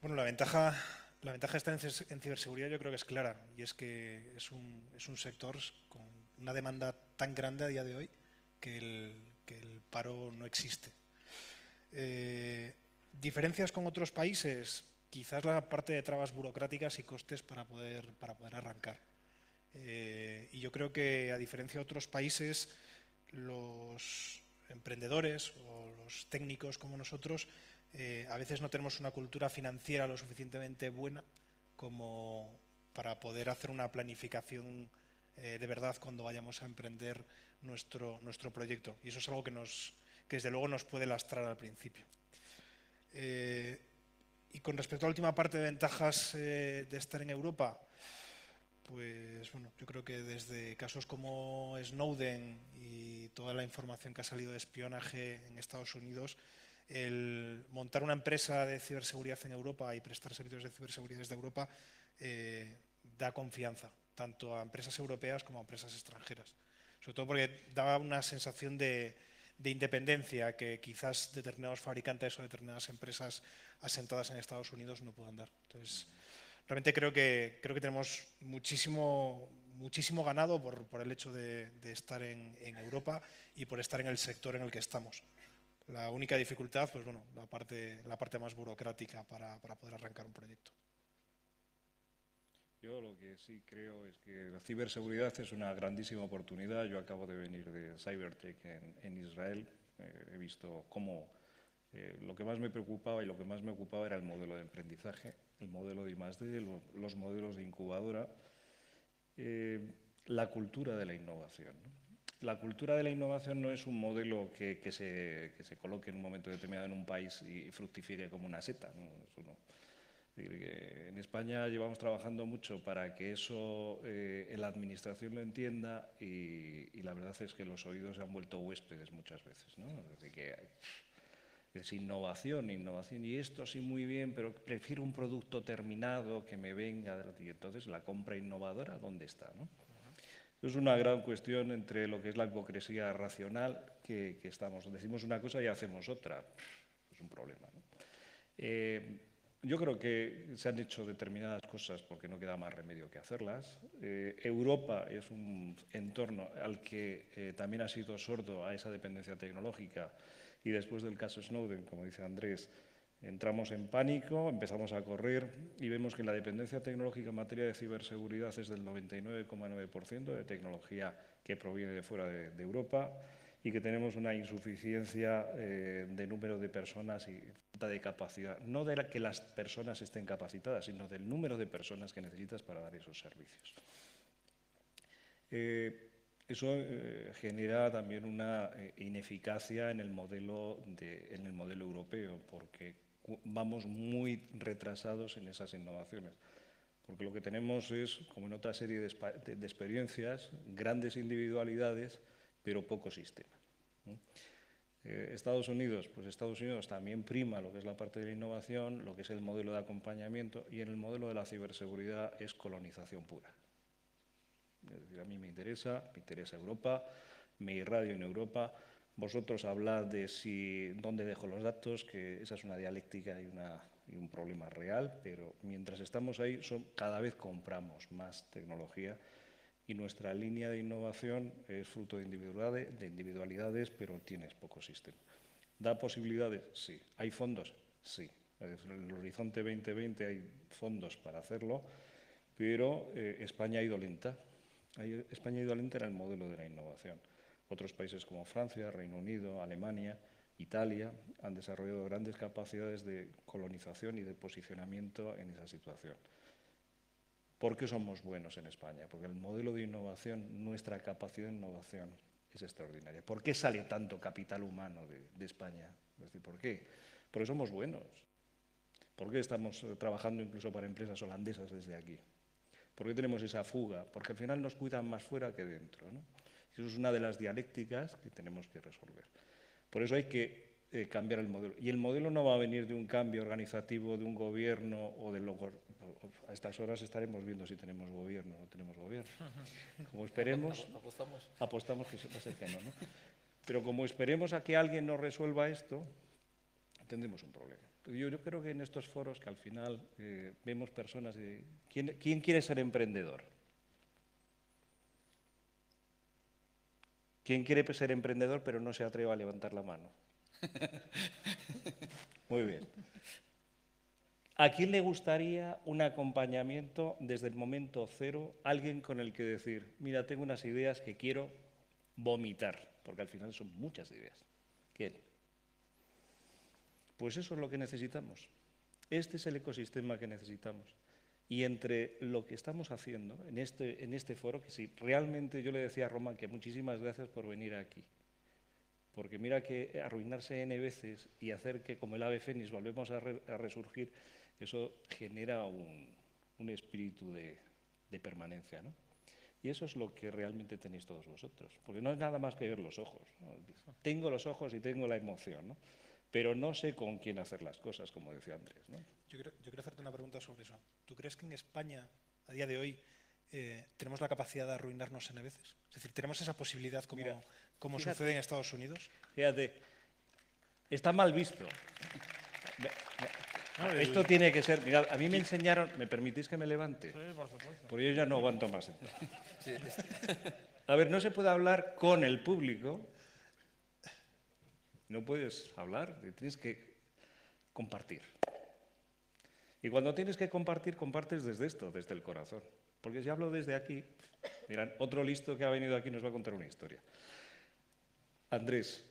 Bueno, la ventaja de estar en ciberseguridad yo creo que es clara, y es que es un sector con una demanda tan grande a día de hoy que el paro no existe. Diferencias con otros países, quizás la parte de trabas burocráticas y costes para poder arrancar. Y yo creo que, a diferencia de otros países, los emprendedores o los técnicos como nosotros a veces no tenemos una cultura financiera lo suficientemente buena como para poder hacer una planificación de verdad cuando vayamos a emprender nuestro proyecto. Y eso es algo que desde luego nos puede lastrar al principio. Y con respecto a la última parte de ventajas de estar en Europa, pues bueno, yo creo que desde casos como Snowden y toda la información que ha salido de espionaje en Estados Unidos, el montar una empresa de ciberseguridad en Europa y prestar servicios de ciberseguridad desde Europa da confianza, tanto a empresas europeas como a empresas extranjeras. Sobre todo porque da una sensación de independencia que quizás determinados fabricantes o determinadas empresas asentadas en Estados Unidos no puedan dar. Entonces, realmente creo que tenemos muchísimo ganado por el hecho de estar en Europa y por estar en el sector en el que estamos. La única dificultad, pues bueno, la parte más burocrática para poder arrancar un proyecto. Yo lo que sí creo es que la ciberseguridad es una grandísima oportunidad. Yo acabo de venir de Cybertech en Israel. He visto cómo lo que más me preocupaba y lo que más me ocupaba era el modelo de aprendizaje, el modelo de I+D, los modelos de incubadora, la cultura de la innovación, ¿no? La cultura de la innovación no es un modelo que se coloque en un momento determinado en un país y fructifique como una seta, ¿no? Eso no. En España llevamos trabajando mucho para que eso la administración lo entienda y la verdad es que los oídos se han vuelto huéspedes muchas veces, ¿no? Desde que es innovación, y esto sí muy bien, pero prefiero un producto terminado que me venga. Y entonces la compra innovadora, ¿dónde está, no? Es una gran cuestión entre lo que es la hipocresía racional, que decimos una cosa y hacemos otra. Es un problema, ¿no? Yo creo que se han hecho determinadas cosas porque no queda más remedio que hacerlas. Europa es un entorno al que también ha sido sordo a esa dependencia tecnológica y después del caso Snowden, como dice Andrés, entramos en pánico, empezamos a correr y vemos que la dependencia tecnológica en materia de ciberseguridad es del 99,9% de tecnología que proviene de fuera de Europa y que tenemos una insuficiencia de número de personas y falta de capacidad, no de que las personas estén capacitadas, sino del número de personas que necesitas para dar esos servicios. Eso genera también una ineficacia en el modelo europeo, porque vamos muy retrasados en esas innovaciones. Porque lo que tenemos es, como en otra serie de experiencias, grandes individualidades, pero poco sistema, ¿no? Estados Unidos, pues Estados Unidos también prima lo que es la parte de la innovación, lo que es el modelo de acompañamiento, y en el modelo de la ciberseguridad es colonización pura. Es decir, a mí me interesa Europa, me irradio en Europa. Vosotros hablad de dónde dejo los datos, que esa es una dialéctica y un problema real, pero mientras estamos ahí, cada vez compramos más tecnología y nuestra línea de innovación es fruto de individualidades, pero tienes poco sistema. ¿Da posibilidades? Sí. ¿Hay fondos? Sí. En el Horizonte 2020 hay fondos para hacerlo, pero España ha ido lenta. España ha ido lenta en el modelo de la innovación. Otros países como Francia, Reino Unido, Alemania, Italia han desarrollado grandes capacidades de colonización y de posicionamiento en esa situación. ¿Por qué somos buenos en España? Porque el modelo de innovación, nuestra capacidad de innovación es extraordinaria. ¿Por qué sale tanto capital humano de España? Es decir, ¿por qué? Porque somos buenos. ¿Por qué estamos trabajando incluso para empresas holandesas desde aquí? ¿Por qué tenemos esa fuga? Porque al final nos cuidan más fuera que dentro, ¿no? Eso es una de las dialécticas que tenemos que resolver. Por eso hay que cambiar el modelo. Y el modelo no va a venir de un cambio organizativo de un gobierno o de a estas horas estaremos viendo si tenemos gobierno o no tenemos gobierno. Como esperemos, apostamos que va a ser que no, ¿no? Pero como esperemos a que alguien nos resuelva esto, tendremos un problema. Yo creo que en estos foros que al final vemos personas de... ¿Quién quiere ser emprendedor? ¿Quién quiere ser emprendedor pero no se atreve a levantar la mano? Muy bien. ¿A quién le gustaría un acompañamiento desde el momento cero? Alguien con el que decir, mira, tengo unas ideas que quiero vomitar, porque al final son muchas ideas. ¿Quién? Pues eso es lo que necesitamos. Este es el ecosistema que necesitamos. Y entre lo que estamos haciendo en este foro, que sí, realmente yo le decía a Román que muchísimas gracias por venir aquí. Porque mira que arruinarse N veces y hacer que como el ave fénix volvemos a resurgir, eso genera un espíritu de permanencia, ¿no? Y eso es lo que realmente tenéis todos vosotros. Porque no es nada más que ver los ojos, ¿no? Tengo los ojos y tengo la emoción, ¿no? Pero no sé con quién hacer las cosas, como decía Andrés, ¿no? Yo quiero hacerte una pregunta sobre eso. ¿Tú crees que en España, a día de hoy, tenemos la capacidad de arruinarnos N veces? Es decir, ¿tenemos esa posibilidad como sucede en Estados Unidos? Fíjate, está mal visto. Esto tiene que ser... Mirad, a mí me enseñaron... ¿Me permitís que me levante? Sí, por supuesto. Porque yo ya no aguanto más. Sí, A ver, no se puede hablar con el público. No puedes hablar, tienes que compartir. Y cuando tienes que compartir, compartes desde esto, desde el corazón. Porque si hablo desde aquí, mirad, otro listo que ha venido aquí nos va a contar una historia. Andrés,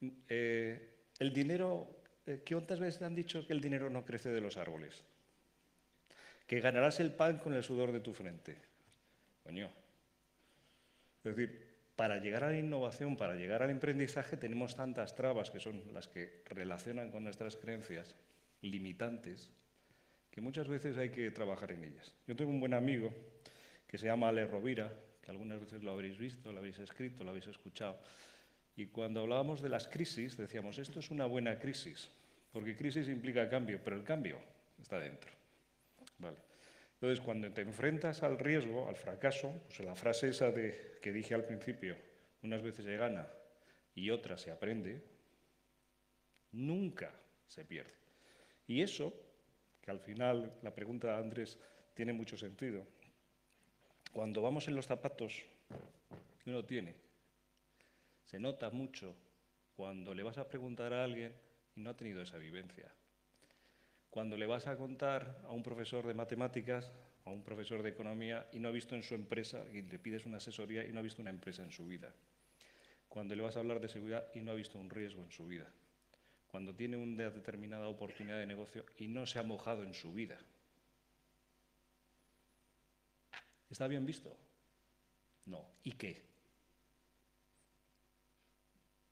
el dinero, ¿cuántas veces te han dicho que el dinero no crece de los árboles? Que ganarás el pan con el sudor de tu frente. Coño. Es decir, para llegar a la innovación, para llegar al emprendizaje, tenemos tantas trabas que son las que relacionan con nuestras creencias limitantes, que muchas veces hay que trabajar en ellas. Yo tengo un buen amigo que se llama Ale Rovira, que algunas veces lo habréis visto, lo habéis escrito, lo habéis escuchado. Y cuando hablábamos de las crisis, decíamos, esto es una buena crisis, porque crisis implica cambio, pero el cambio está dentro. Vale. Entonces, cuando te enfrentas al riesgo, al fracaso, pues la frase esa que dije al principio, unas veces se gana y otras se aprende, nunca se pierde. Y eso, que al final la pregunta de Andrés tiene mucho sentido, cuando vamos en los zapatos que uno tiene, se nota mucho cuando le vas a preguntar a alguien y no ha tenido esa vivencia. Cuando le vas a contar a un profesor de matemáticas, a un profesor de economía y no ha visto en su empresa, y le pides una asesoría y no ha visto una empresa en su vida. Cuando le vas a hablar de seguridad y no ha visto un riesgo en su vida. Cuando tiene una determinada oportunidad de negocio y no se ha mojado en su vida. ¿Está bien visto? No. ¿Y qué?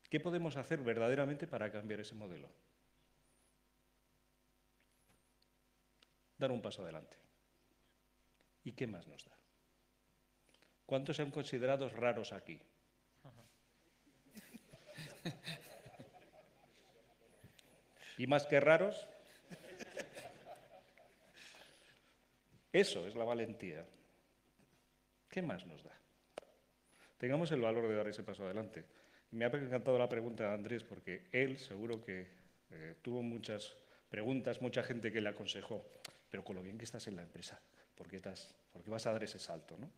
¿Qué podemos hacer verdaderamente para cambiar ese modelo? Dar un paso adelante. ¿Y qué más nos da? ¿Cuántos se han considerado raros aquí? ¿Y más que raros? Eso es la valentía. ¿Qué más nos da? Tengamos el valor de dar ese paso adelante. Me ha encantado la pregunta de Andrés porque él seguro que tuvo muchas preguntas, mucha gente que le aconsejó, pero con lo bien que estás en la empresa, ¿por qué vas a dar ese salto, ¿no?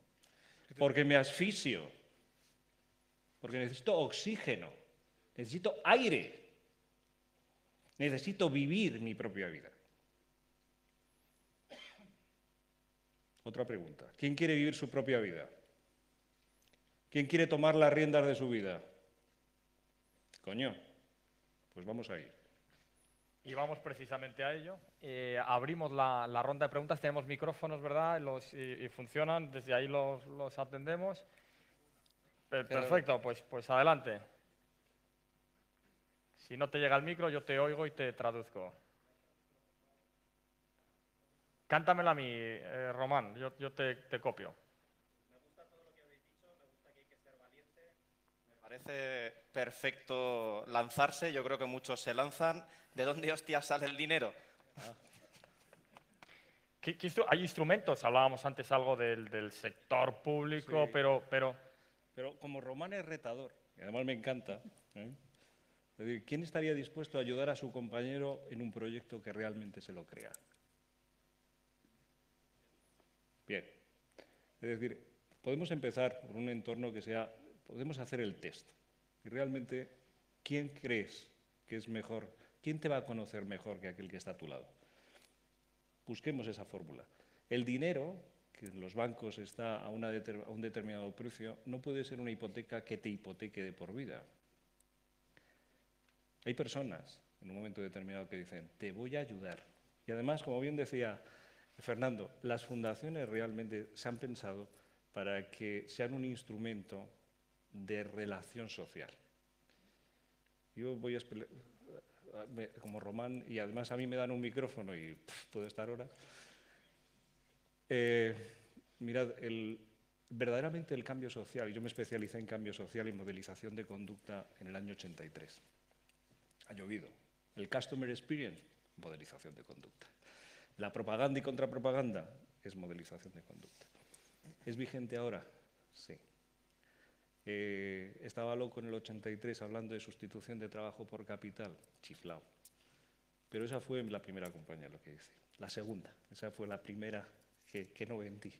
Porque me asfixio, porque necesito oxígeno, necesito aire, necesito vivir mi propia vida. Otra pregunta, ¿quién quiere vivir su propia vida? ¿Quién quiere tomar las riendas de su vida? Coño, pues vamos a ir. Y vamos precisamente a ello. Abrimos la ronda de preguntas. Tenemos micrófonos, ¿verdad? Y funcionan. Desde ahí los atendemos. Perfecto, pues adelante. Si no te llega el micro, yo te oigo y te traduzco. Cántamela a mí, Román. Yo te copio. Me gusta todo lo que habéis dicho. Me gusta que hay que ser valiente. Me parece perfecto lanzarse. Yo creo que muchos se lanzan. ¿De dónde hostias sale el dinero? Hay instrumentos, hablábamos antes algo del sector público, Sí. pero Pero como Román es retador, y además me encanta, ¿eh? Es decir, ¿quién estaría dispuesto a ayudar a su compañero en un proyecto que realmente se lo crea? Bien. Es decir, podemos empezar por un entorno que sea, podemos hacer el test. Y realmente, ¿quién crees que es mejor? ¿Quién te va a conocer mejor que aquel que está a tu lado? Busquemos esa fórmula. El dinero, que en los bancos está a un determinado precio, no puede ser una hipoteca que te hipoteque de por vida. Hay personas en un momento determinado que dicen, te voy a ayudar. Y además, como bien decía Fernando, las fundaciones realmente se han pensado para que sean un instrumento de relación social. Yo voy a como Román, y además a mí me dan un micrófono y puedo estar ahora. Mirad, verdaderamente el cambio social, yo me especialicé en cambio social y modelización de conducta en el año 83. Ha llovido. El Customer Experience, modelización de conducta. La propaganda y contrapropaganda es modelización de conducta. ¿Es vigente ahora? Sí. Estaba loco en el 83 hablando de sustitución de trabajo por capital, chiflao. Pero esa fue la primera campaña, lo que hice. La segunda, esa fue la primera que no vendí,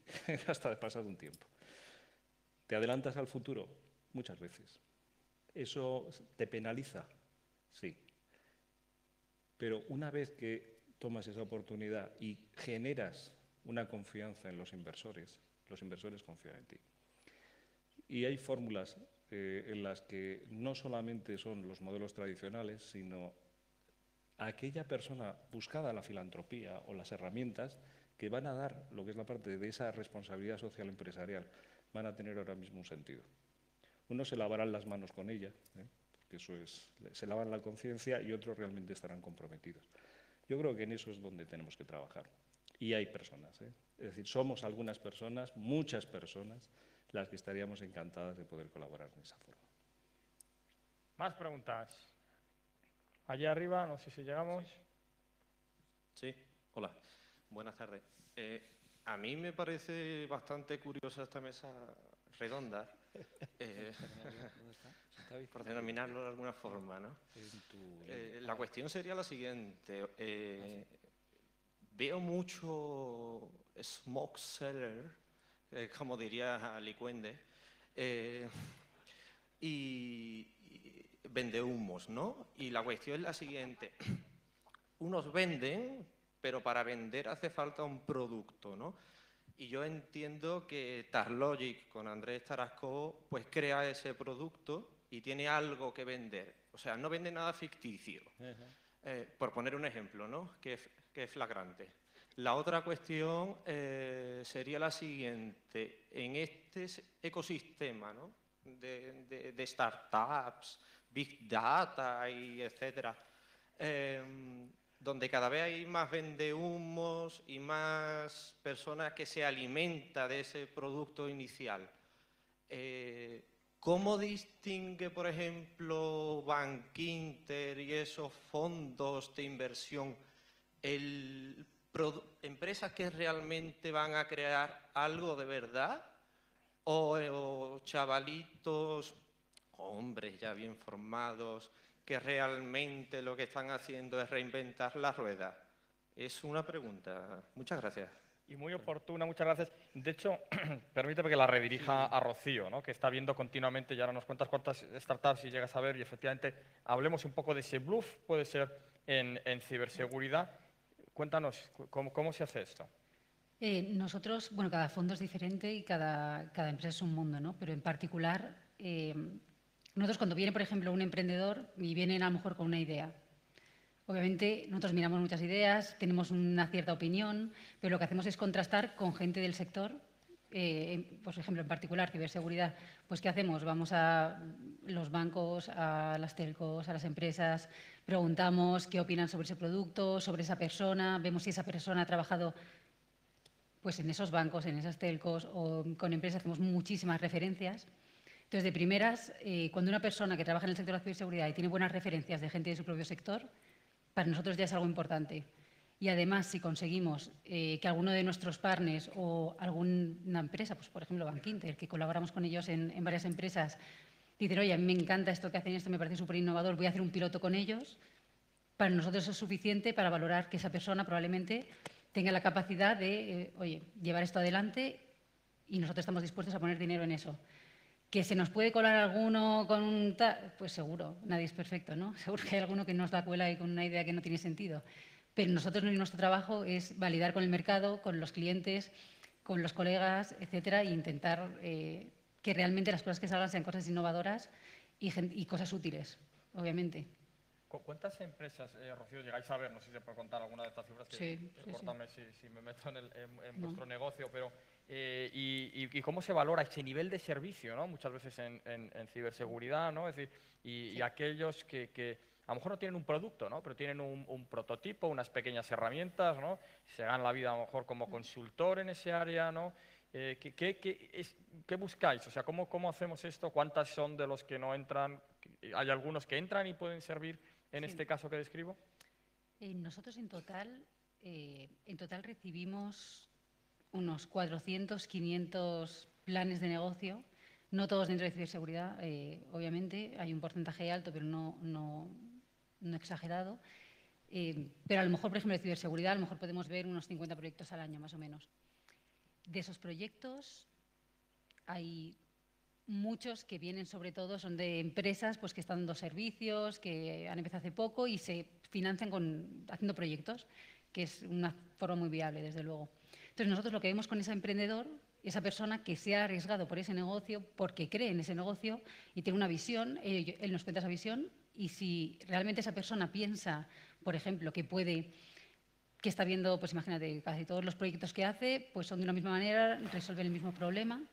hasta pasado un tiempo. ¿Te adelantas al futuro? Muchas veces. ¿Eso te penaliza? Sí. Pero una vez que tomas esa oportunidad y generas una confianza en los inversores confían en ti. Y hay fórmulas en las que no solamente son los modelos tradicionales, sino aquella persona buscada la filantropía o las herramientas que van a dar lo que es la parte de esa responsabilidad social empresarial, van a tener ahora mismo un sentido. Unos se lavarán las manos con ella, porque eso es, se lavan la conciencia, y otros realmente estarán comprometidos. Yo creo que en eso es donde tenemos que trabajar. Y hay personas, es decir, somos algunas personas, muchas personas, las que estaríamos encantadas de poder colaborar en esa forma. Más preguntas. Allí arriba, no sé si llegamos. Sí, hola, buenas tardes. A mí me parece bastante curiosa esta mesa redonda, por denominarlo de alguna forma, ¿no? La cuestión sería la siguiente. Veo mucho smoke seller, como diría Licuende, y vende humos, ¿no? Y la cuestión es la siguiente. Unos venden, pero para vender hace falta un producto, ¿no? Y yo entiendo que Tarlogic con Andrés Tarascó pues crea ese producto y tiene algo que vender. O sea, no vende nada ficticio. Por poner un ejemplo, ¿no? Que es flagrante. La otra cuestión sería la siguiente. En este ecosistema, ¿no? de startups, big data y etcétera, donde cada vez hay más vendehumos y más personas que se alimentan de ese producto inicial. ¿Cómo distingue, por ejemplo, Bankinter y esos fondos de inversión, empresas que realmente van a crear algo de verdad o chavalitos, hombres ya bien formados, que realmente lo que están haciendo es reinventar la rueda? Es una pregunta. Muchas gracias. Y muy oportuna, muchas gracias. De hecho, permíteme que la redirija a Rocío, ¿no? Que está viendo continuamente y ahora nos cuentas cuántas startups y llegas a ver, y efectivamente hablemos un poco de ese bluff, puede ser en ciberseguridad. Cuéntanos, ¿cómo se hace esto? Nosotros, bueno, cada fondo es diferente y cada empresa es un mundo, ¿no? Pero en particular, nosotros cuando viene, por ejemplo, un emprendedor y vienen a lo mejor con una idea, obviamente nosotros miramos muchas ideas, tenemos una cierta opinión, pero lo que hacemos es contrastar con gente del sector. Por ejemplo, en particular, ciberseguridad, pues ¿qué hacemos? Vamos a los bancos, a las telcos, a las empresas, preguntamos qué opinan sobre ese producto, sobre esa persona, vemos si esa persona ha trabajado pues en esos bancos, en esas telcos o con empresas, hacemos muchísimas referencias. Entonces, de primeras, cuando una persona que trabaja en el sector de la ciberseguridad y tiene buenas referencias de gente de su propio sector, para nosotros ya es algo importante. Y además, si conseguimos que alguno de nuestros partners o alguna empresa, pues por ejemplo Bankinter, que colaboramos con ellos en varias empresas, dicen, oye, a mí me encanta esto que hacen, esto me parece súper innovador, voy a hacer un piloto con ellos, para nosotros eso es suficiente para valorar que esa persona probablemente tenga la capacidad de, oye, llevar esto adelante, y nosotros estamos dispuestos a poner dinero en eso. ¿Que se nos puede colar alguno con un tal? Pues seguro, nadie es perfecto, ¿no? Seguro que hay alguno que nos la cuela y con una idea que no tiene sentido. Pero nosotros, nuestro trabajo es validar con el mercado, con los clientes, con los colegas, etcétera, e intentar que realmente las cosas que salgan sean cosas innovadoras y cosas útiles, obviamente. ¿Cuántas empresas, Rocío, llegáis a ver? No sé si se puede contar alguna de estas cifras. Sí, córtame si me meto en vuestro negocio, pero y cómo se valora ese nivel de servicio, ¿no? Muchas veces en ciberseguridad, ¿no? Es decir, y aquellos que a lo mejor no tienen un producto, ¿no? Pero tienen un prototipo, unas pequeñas herramientas, ¿no? Se ganan la vida a lo mejor como consultor en ese área, ¿no? ¿Qué buscáis? O sea, ¿cómo hacemos esto? ¿Cuántas son de los que no entran? ¿Hay algunos que entran y pueden servir en este caso que describo? Nosotros en total recibimos unos 400, 500 planes de negocio, no todos dentro de ciberseguridad, obviamente, hay un porcentaje alto, pero no exagerado. Pero a lo mejor, por ejemplo, de ciberseguridad, a lo mejor podemos ver unos 50 proyectos al año, más o menos. De esos proyectos hay muchos que vienen, sobre todo, son de empresas pues, que están dando servicios, que han empezado hace poco y se financian haciendo proyectos, que es una forma muy viable, desde luego. Entonces, nosotros lo que vemos con ese emprendedor, esa persona que se ha arriesgado por ese negocio, porque cree en ese negocio y tiene una visión, él nos cuenta esa visión, y si realmente esa persona piensa, por ejemplo, que está viendo, pues imagínate, casi todos los proyectos que hace, pues son de una misma manera, resuelven el mismo problema,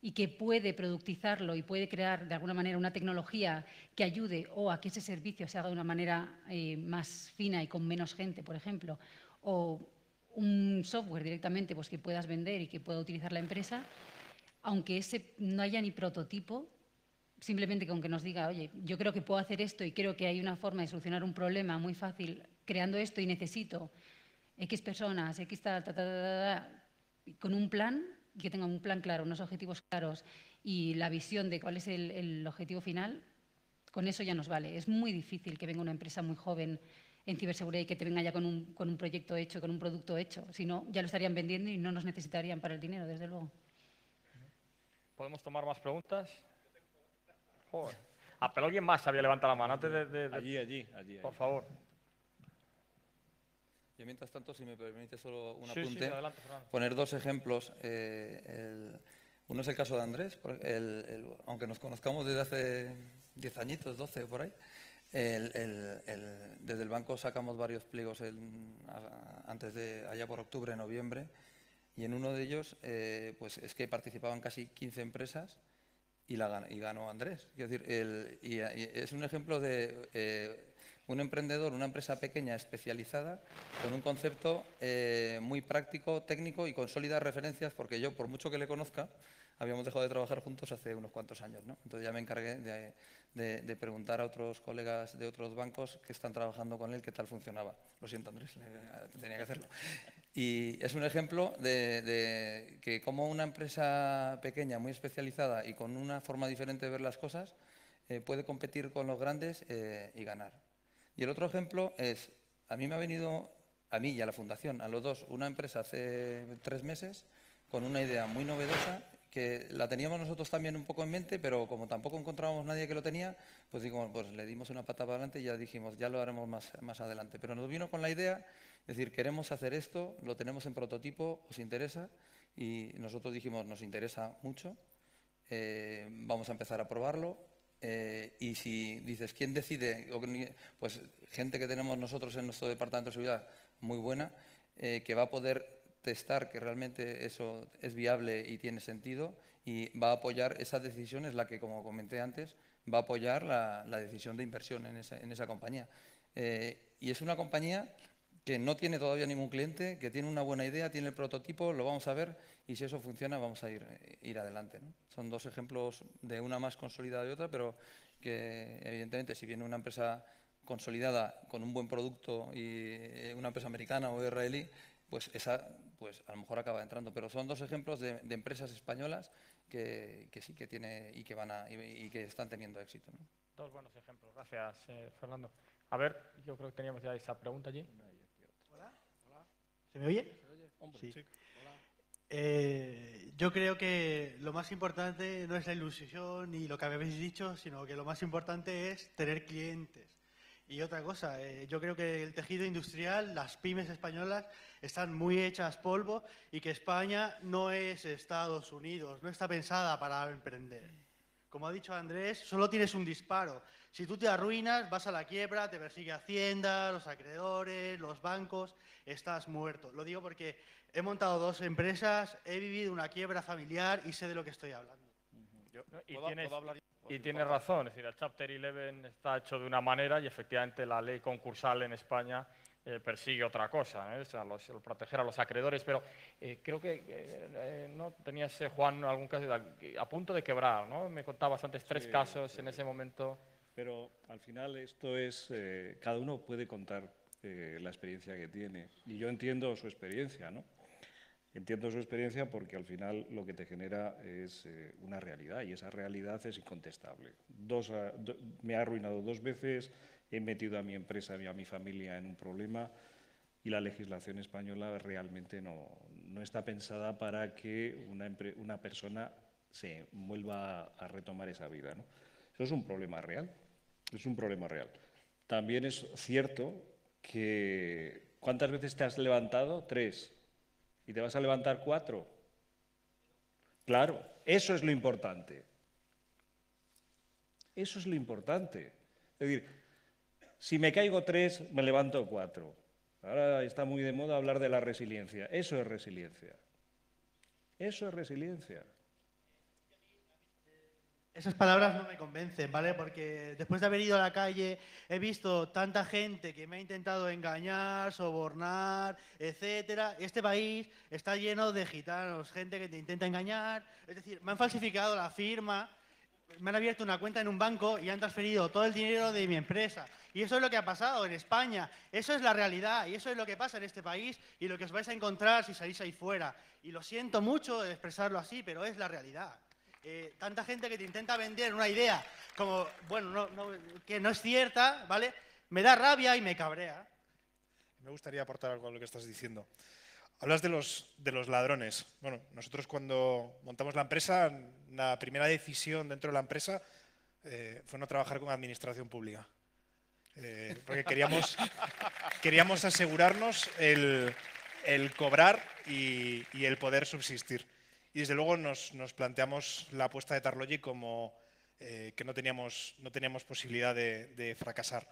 y que puede productizarlo y puede crear de alguna manera una tecnología que ayude o a que ese servicio se haga de una manera más fina y con menos gente, por ejemplo, o un software directamente pues, que puedas vender y que pueda utilizar la empresa, aunque no haya ni prototipo, simplemente con que nos diga, oye, yo creo que puedo hacer esto y creo que hay una forma de solucionar un problema muy fácil creando esto y necesito X personas, X con un plan, y que tenga un plan claro, unos objetivos claros y la visión de cuál es el objetivo final, con eso ya nos vale. Es muy difícil que venga una empresa muy joven en ciberseguridad y que te venga ya con un proyecto hecho, con un producto hecho. Si no, ya lo estarían vendiendo y no nos necesitarían para el dinero, desde luego. ¿Podemos tomar más preguntas? Joder. Pero alguien más había levantado la mano antes de... Allí. Por favor. Yo, mientras tanto, si me permite solo un Sí, apunte, adelante, Fernando. poner dos ejemplos. Uno es el caso de Andrés, aunque nos conozcamos desde hace 10 añitos, 12 por ahí, desde el banco sacamos varios pliegos allá por octubre, noviembre, y en uno de ellos pues es que participaban casi 15 empresas y ganó Andrés. Es decir, es un ejemplo de un emprendedor, una empresa pequeña especializada con un concepto muy práctico, técnico y con sólidas referencias, porque yo, por mucho que le conozca, habíamos dejado de trabajar juntos hace unos cuantos años, ¿no? Entonces ya me encargué de preguntar a otros colegas de otros bancos que están trabajando con él qué tal funcionaba. Lo siento, Andrés, tenía que hacerlo. Y es un ejemplo de que como una empresa pequeña, muy especializada y con una forma diferente de ver las cosas, puede competir con los grandes y ganar. Y el otro ejemplo es, a mí me ha venido, a mí y a la Fundación, a los dos, una empresa hace 3 meses con una idea muy novedosa que la teníamos nosotros también un poco en mente, pero como tampoco encontrábamos nadie que lo tenía, pues le dimos una pata para adelante y ya dijimos, ya lo haremos más adelante. Pero nos vino con la idea, es decir, queremos hacer esto, lo tenemos en prototipo, ¿os interesa? Y nosotros dijimos, nos interesa mucho, vamos a empezar a probarlo. Y si dices, ¿quién decide? Pues gente que tenemos nosotros en nuestro departamento de seguridad, muy buena, que va a poder testar que realmente eso es viable y tiene sentido y va a apoyar esas decisiones, la que, como comenté antes, va a apoyar la decisión de inversión en esa compañía. Y es una compañía que no tiene todavía ningún cliente, que tiene una buena idea, tiene el prototipo, lo vamos a ver y si eso funciona vamos a ir adelante, ¿no? Son dos ejemplos de una más consolidada y otra, pero que evidentemente si viene una empresa consolidada con un buen producto y una empresa americana o israelí, pues esa pues a lo mejor acaba entrando. Pero son dos ejemplos de empresas españolas que sí que tiene y que están teniendo éxito, ¿no? Dos buenos ejemplos. Gracias, Fernando. A ver, yo creo que teníamos ya esa pregunta allí. Hola. ¿Se me oye? Sí. Yo creo que lo más importante no es la ilusión ni lo que habéis dicho, sino que lo más importante es tener clientes. Y otra cosa, yo creo que el tejido industrial, las pymes españolas, están muy hechas polvo y que España no es Estados Unidos, no está pensada para emprender. Como ha dicho Andrés, solo tienes un disparo. Si tú te arruinas, vas a la quiebra, te persigue Hacienda, los acreedores, los bancos, estás muerto. Lo digo porque he montado 2 empresas, he vivido una quiebra familiar y sé de lo que estoy hablando. Y tienes razón, es decir, el Chapter 11 está hecho de una manera y efectivamente la ley concursal en España persigue otra cosa, ¿eh? O sea, proteger a los acreedores, pero creo que no tenías, Juan, algún caso a punto de quebrar, ¿no? Me contabas antes 3 casos en ese momento. Pero al final esto es, cada uno puede contar la experiencia que tiene y yo entiendo su experiencia, ¿no? Una experiencia porque al final lo que te genera es una realidad y esa realidad es incontestable. Me ha arruinado 2 veces, he metido a mi empresa y a mi familia en un problema y la legislación española realmente no está pensada para que una persona se vuelva a retomar esa vida, ¿no? Eso es un problema real, es un problema real. También es cierto que ¿cuántas veces te has levantado? 3. ¿Y te vas a levantar 4? Claro, eso es lo importante. Eso es lo importante. Es decir, si me caigo 3, me levanto 4. Ahora está muy de moda hablar de la resiliencia. Eso es resiliencia. Eso es resiliencia. Esas palabras no me convencen, ¿vale? Porque después de haber ido a la calle he visto tanta gente que me ha intentado engañar, sobornar, etcétera. Este país está lleno de gitanos, gente que te intenta engañar. Es decir, me han falsificado la firma, me han abierto una cuenta en un banco y han transferido todo el dinero de mi empresa. Y eso es lo que ha pasado en España. Eso es la realidad y eso es lo que pasa en este país y lo que os vais a encontrar si salís ahí fuera. Y lo siento mucho de expresarlo así, pero es la realidad. Tanta gente que te intenta vender una idea como, bueno, que no es cierta, ¿vale? Me da rabia y me cabrea. Me gustaría aportar algo a lo que estás diciendo. Hablas de los ladrones. Bueno, nosotros cuando montamos la empresa, la primera decisión dentro de la empresa fue no trabajar con administración pública. Porque queríamos asegurarnos el cobrar y el poder subsistir. Y desde luego nos planteamos la apuesta de Tarlogic como que no teníamos posibilidad de fracasar,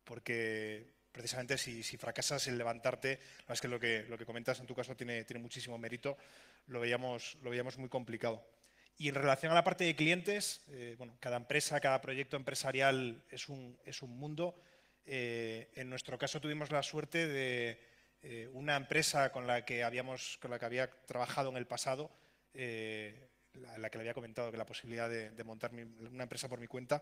porque precisamente si fracasas en levantarte, es que lo que comentas en tu caso tiene muchísimo mérito, lo veíamos muy complicado. Y en relación a la parte de clientes, bueno, cada empresa, cada proyecto empresarial es un mundo. En nuestro caso tuvimos la suerte de una empresa con la que había trabajado en el pasado, la que le había comentado que la posibilidad de montar una empresa por mi cuenta,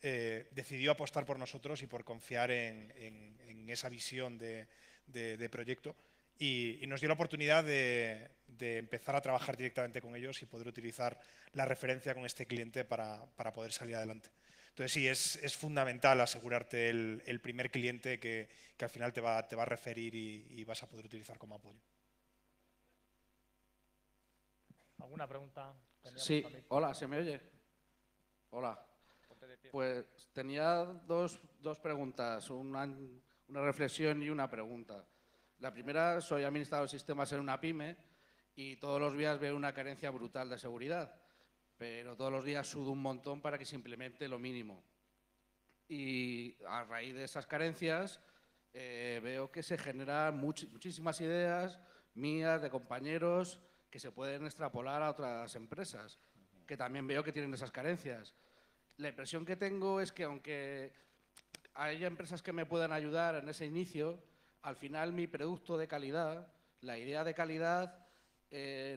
decidió apostar por nosotros y por confiar en esa visión de proyecto y nos dio la oportunidad de empezar a trabajar directamente con ellos y poder utilizar la referencia con este cliente para poder salir adelante. Entonces sí, es fundamental asegurarte el primer cliente que al final te va a referir y vas a poder utilizar como apoyo. ¿Alguna pregunta? Sí, hola, ¿se me oye? Hola. Pues tenía dos preguntas, una reflexión y una pregunta. La primera, soy administrador de sistemas en una pyme y todos los días veo una carencia brutal de seguridad, pero todos los días sudo un montón para que se implemente lo mínimo. Y a raíz de esas carencias veo que se generan muchísimas ideas mías, de compañeros, que se pueden extrapolar a otras empresas, que también veo que tienen esas carencias. La impresión que tengo es que aunque haya empresas que me puedan ayudar en ese inicio, al final mi producto de calidad, la idea de calidad,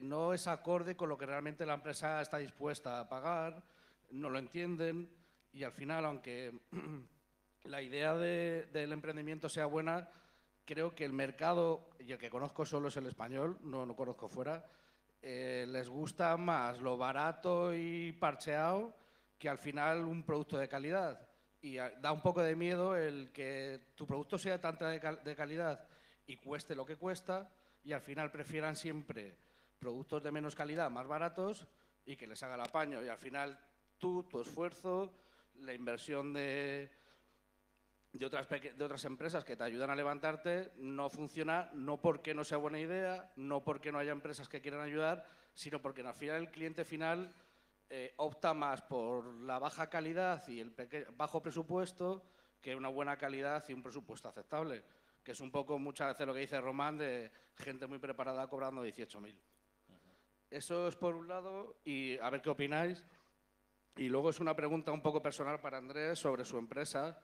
no es acorde con lo que realmente la empresa está dispuesta a pagar, no lo entienden y al final, aunque la idea del emprendimiento sea buena, creo que el mercado, y el que conozco solo es el español, no conozco fuera, les gusta más lo barato y parcheado que al final un producto de calidad. Y da un poco de miedo el que tu producto sea tanta de calidad y cueste lo que cuesta y al final prefieran siempre productos de menos calidad, más baratos y que les haga el apaño. Y al final tu esfuerzo, la inversión de otras empresas que te ayudan a levantarte no funciona, no porque no sea buena idea, no porque no haya empresas que quieran ayudar, sino porque al final el cliente final opta más por la baja calidad y el bajo presupuesto que una buena calidad y un presupuesto aceptable, que es un poco muchas veces lo que dice Román de gente muy preparada cobrando 18.000. Eso es por un lado y a ver qué opináis. Y luego es una pregunta un poco personal para Andrés sobre su empresa.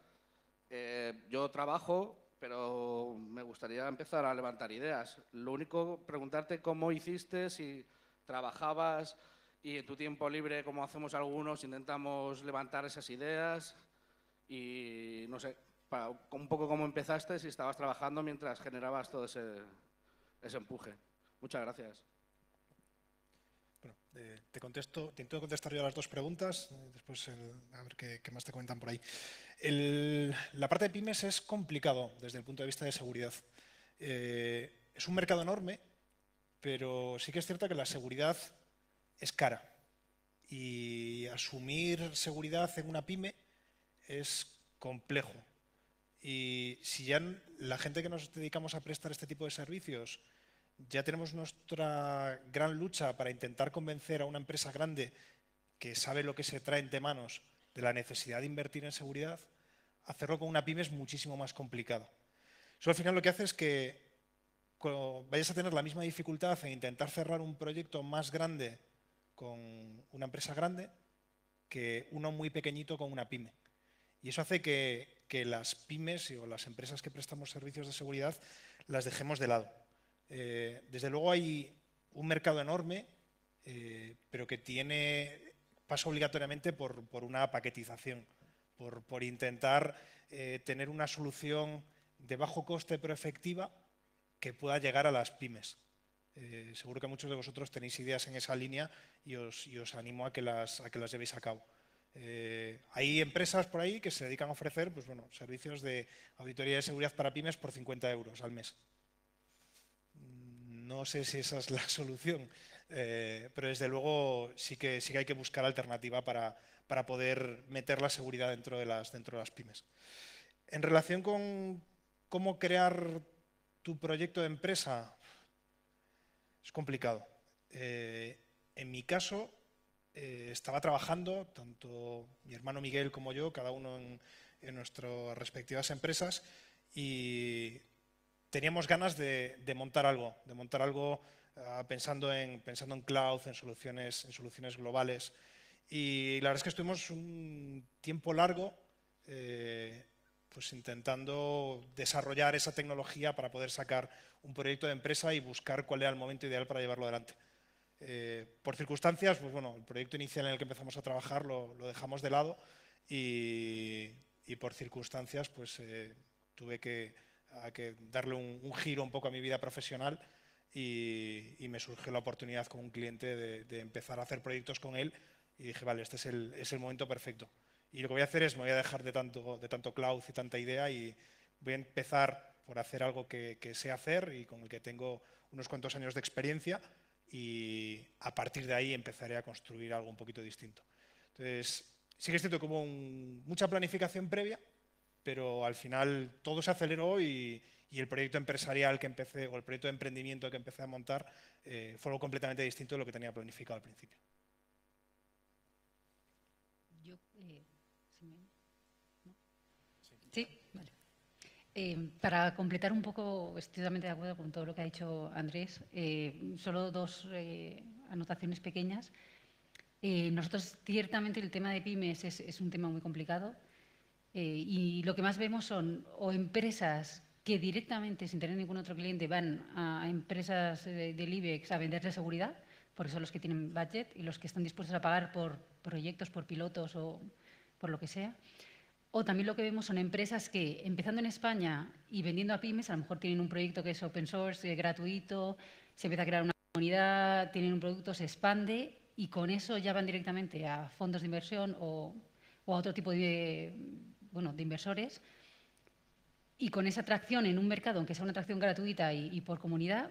Yo trabajo, pero me gustaría empezar a levantar ideas. Lo único, preguntarte cómo hiciste, si trabajabas y en tu tiempo libre, como hacemos algunos, intentamos levantar esas ideas y, no sé, un poco cómo empezaste, si estabas trabajando mientras generabas todo ese empuje. Muchas gracias. Te intento contestar yo a las dos preguntas, después a ver qué más te comentan por ahí. La parte de pymes es complicado desde el punto de vista de seguridad. Es un mercado enorme, pero sí que es cierto que la seguridad es cara. Y asumir seguridad en una pyme es complejo. Y si ya la gente que nos dedicamos a prestar este tipo de servicios ya tenemos nuestra gran lucha para intentar convencer a una empresa grande que sabe lo que se trae entre manos de la necesidad de invertir en seguridad, hacerlo con una pyme es muchísimo más complicado. Eso al final lo que hace es que vayas a tener la misma dificultad en intentar cerrar un proyecto más grande con una empresa grande que uno muy pequeñito con una pyme. Y eso hace que las pymes o las empresas que prestamos servicios de seguridad las dejemos de lado. Desde luego hay un mercado enorme, pero que pasa obligatoriamente por una paquetización, por intentar tener una solución de bajo coste pero efectiva que pueda llegar a las pymes. Seguro que muchos de vosotros tenéis ideas en esa línea y os animo a que las llevéis a cabo. Hay empresas por ahí que se dedican a ofrecer pues, bueno, servicios de auditoría de seguridad para pymes por 50 euros al mes. No sé si esa es la solución, pero desde luego sí que hay que buscar alternativa para poder meter la seguridad dentro de las pymes. En relación con cómo crear tu proyecto de empresa, es complicado. En mi caso, estaba trabajando, tanto mi hermano Miguel como yo, cada uno en nuestras respectivas empresas, y teníamos ganas de montar algo pensando en cloud, en soluciones globales. Y la verdad es que estuvimos un tiempo largo pues intentando desarrollar esa tecnología para poder sacar un proyecto de empresa y buscar cuál era el momento ideal para llevarlo adelante. Por circunstancias, pues bueno, el proyecto inicial en el que empezamos a trabajar lo dejamos de lado y por circunstancias pues tuve que darle un giro un poco a mi vida profesional y me surgió la oportunidad con un cliente de empezar a hacer proyectos con él y dije, vale, este es el momento perfecto. Y lo que voy a hacer es, me voy a dejar de tanto cloud y tanta idea y voy a empezar por hacer algo que sé hacer y con el que tengo unos cuantos años de experiencia y a partir de ahí empezaré a construir algo un poquito distinto. Entonces, sí que es cierto que hubo mucha planificación previa, pero al final todo se aceleró y el proyecto empresarial que empecé, o el proyecto de emprendimiento que empecé a montar, fue algo completamente distinto de lo que tenía planificado al principio. Yo, sí, vale. Para completar un poco, estoy totalmente de acuerdo con todo lo que ha dicho Andrés. Solo dos anotaciones pequeñas. Nosotros, ciertamente, el tema de pymes es un tema muy complicado y lo que más vemos son o empresas que directamente, sin tener ningún otro cliente, van a empresas del IBEX a venderle seguridad, porque son los que tienen budget y los que están dispuestos a pagar por proyectos, por pilotos o por lo que sea. O también lo que vemos son empresas que, empezando en España y vendiendo a pymes, a lo mejor tienen un proyecto que es open source, gratuito, se empieza a crear una comunidad, tienen un producto, se expande y con eso ya van directamente a fondos de inversión o a otro tipo de inversores. Y con esa atracción en un mercado, aunque sea una atracción gratuita y por comunidad,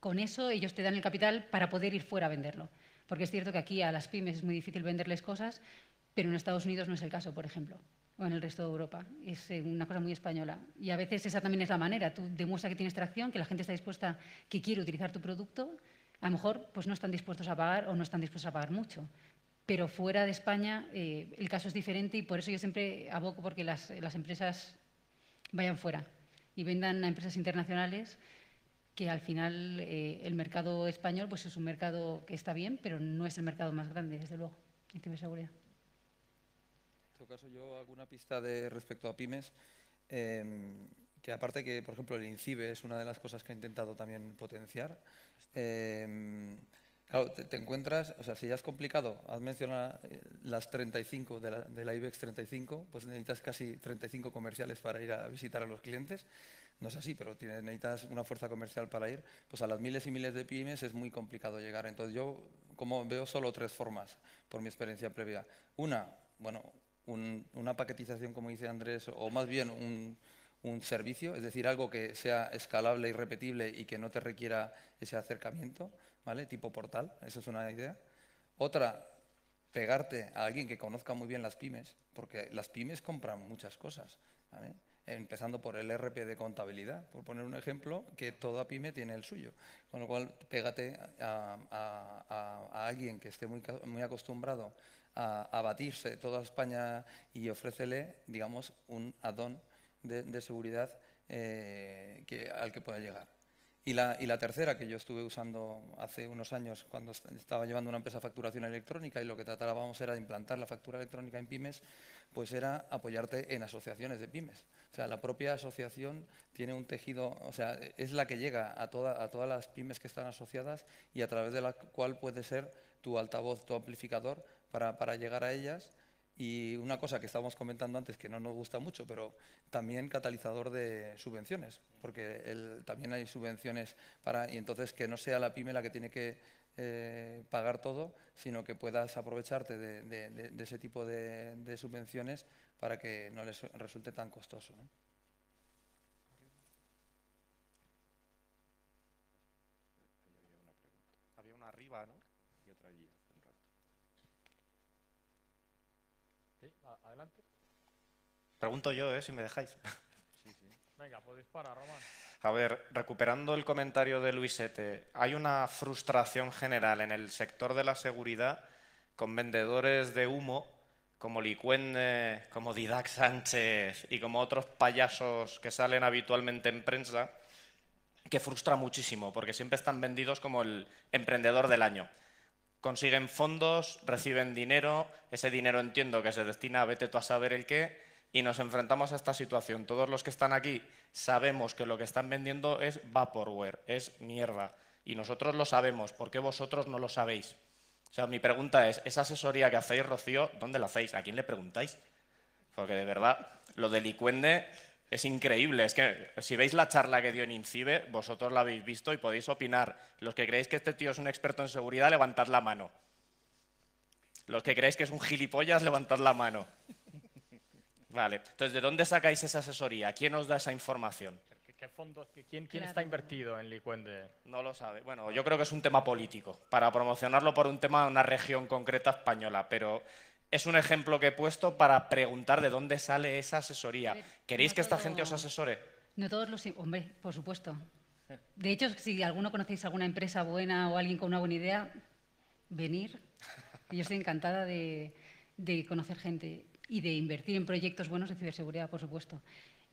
con eso ellos te dan el capital para poder ir fuera a venderlo. Porque es cierto que aquí a las pymes es muy difícil venderles cosas, pero en Estados Unidos no es el caso, por ejemplo, o en el resto de Europa. Es una cosa muy española. Y a veces esa también es la manera. Tú demuestras que tienes tracción, que la gente está dispuesta, que quiere utilizar tu producto. A lo mejor pues no están dispuestos a pagar o no están dispuestos a pagar mucho. Pero fuera de España el caso es diferente y por eso yo siempre abogo porque las empresas vayan fuera y vendan a empresas internacionales, que al final el mercado español pues es un mercado que está bien, pero no es el mercado más grande, desde luego, en ciberseguridad. En todo caso, yo hago una pista respecto a pymes, que aparte que, por ejemplo, el INCIBE es una de las cosas que he intentado también potenciar. Claro, te encuentras, o sea, si ya es complicado, has mencionado las 35 de la IBEX 35, pues necesitas casi 35 comerciales para ir a visitar a los clientes. No es así, pero necesitas una fuerza comercial para ir. Pues a las miles y miles de pymes es muy complicado llegar. Entonces yo como veo solo 3 formas, por mi experiencia previa. Una, bueno, una paquetización, como dice Andrés, o más bien un servicio, es decir, algo que sea escalable y repetible y que no te requiera ese acercamiento, ¿vale? Tipo portal, eso es una idea. Otra, pegarte a alguien que conozca muy bien las pymes, porque las pymes compran muchas cosas, ¿vale? Empezando por el ERP de contabilidad, por poner un ejemplo, que toda pyme tiene el suyo. Con lo cual, pégate a alguien que esté muy acostumbrado a batirse toda España y ofrécele, digamos, un add-on de seguridad al que pueda llegar. Y la tercera, que yo estuve usando hace unos años cuando estaba llevando una empresa de facturación electrónica y lo que tratábamos era de implantar la factura electrónica en pymes, pues era apoyarte en asociaciones de pymes. O sea, la propia asociación tiene un tejido, o sea, es la que llega a todas las pymes que están asociadas y a través de la cual puede ser tu altavoz, tu amplificador para llegar a ellas. Y una cosa que estábamos comentando antes que no nos gusta mucho, pero también catalizador de subvenciones, porque también hay subvenciones y entonces que no sea la pyme la que tiene que pagar todo, sino que puedas aprovecharte de ese tipo de subvenciones para que no les resulte tan costoso, ¿no? Había una arriba, ¿no? Y otra allí. Sí, adelante. Pregunto yo, si me dejáis. Venga, pues dispara, Román. A ver, recuperando el comentario de Luisete, hay una frustración general en el sector de la seguridad con vendedores de humo como Licuende, como Didac Sánchez y como otros payasos que salen habitualmente en prensa, que frustra muchísimo porque siempre están vendidos como el emprendedor del año. Consiguen fondos, reciben dinero, ese dinero entiendo que se destina a vete tú a saber el qué, y nos enfrentamos a esta situación. Todos los que están aquí sabemos que lo que están vendiendo es vaporware, es mierda, y nosotros lo sabemos, ¿por qué vosotros no lo sabéis? O sea, mi pregunta es, esa asesoría que hacéis, Rocío, ¿dónde la hacéis? ¿A quién le preguntáis? Porque de verdad, lo de Licuende es increíble. Es que si veis la charla que dio en INCIBE, vosotros la habéis visto y podéis opinar. Los que creéis que este tío es un experto en seguridad, levantad la mano. Los que creéis que es un gilipollas, levantad la mano. Vale. Entonces, ¿de dónde sacáis esa asesoría? ¿Quién os da esa información? ¿Qué fondos? ¿Quién está invertido en Licuende? No lo sabe. Bueno, yo creo que es un tema político, para promocionarlo por un tema de una región concreta española, pero es un ejemplo que he puesto para preguntar de dónde sale esa asesoría. ¿Queréis que esta gente os asesore? No todos los... Hombre, por supuesto. De hecho, si alguno conocéis alguna empresa buena o alguien con una buena idea, venir. Yo estoy encantada de conocer gente y de invertir en proyectos buenos de ciberseguridad, por supuesto.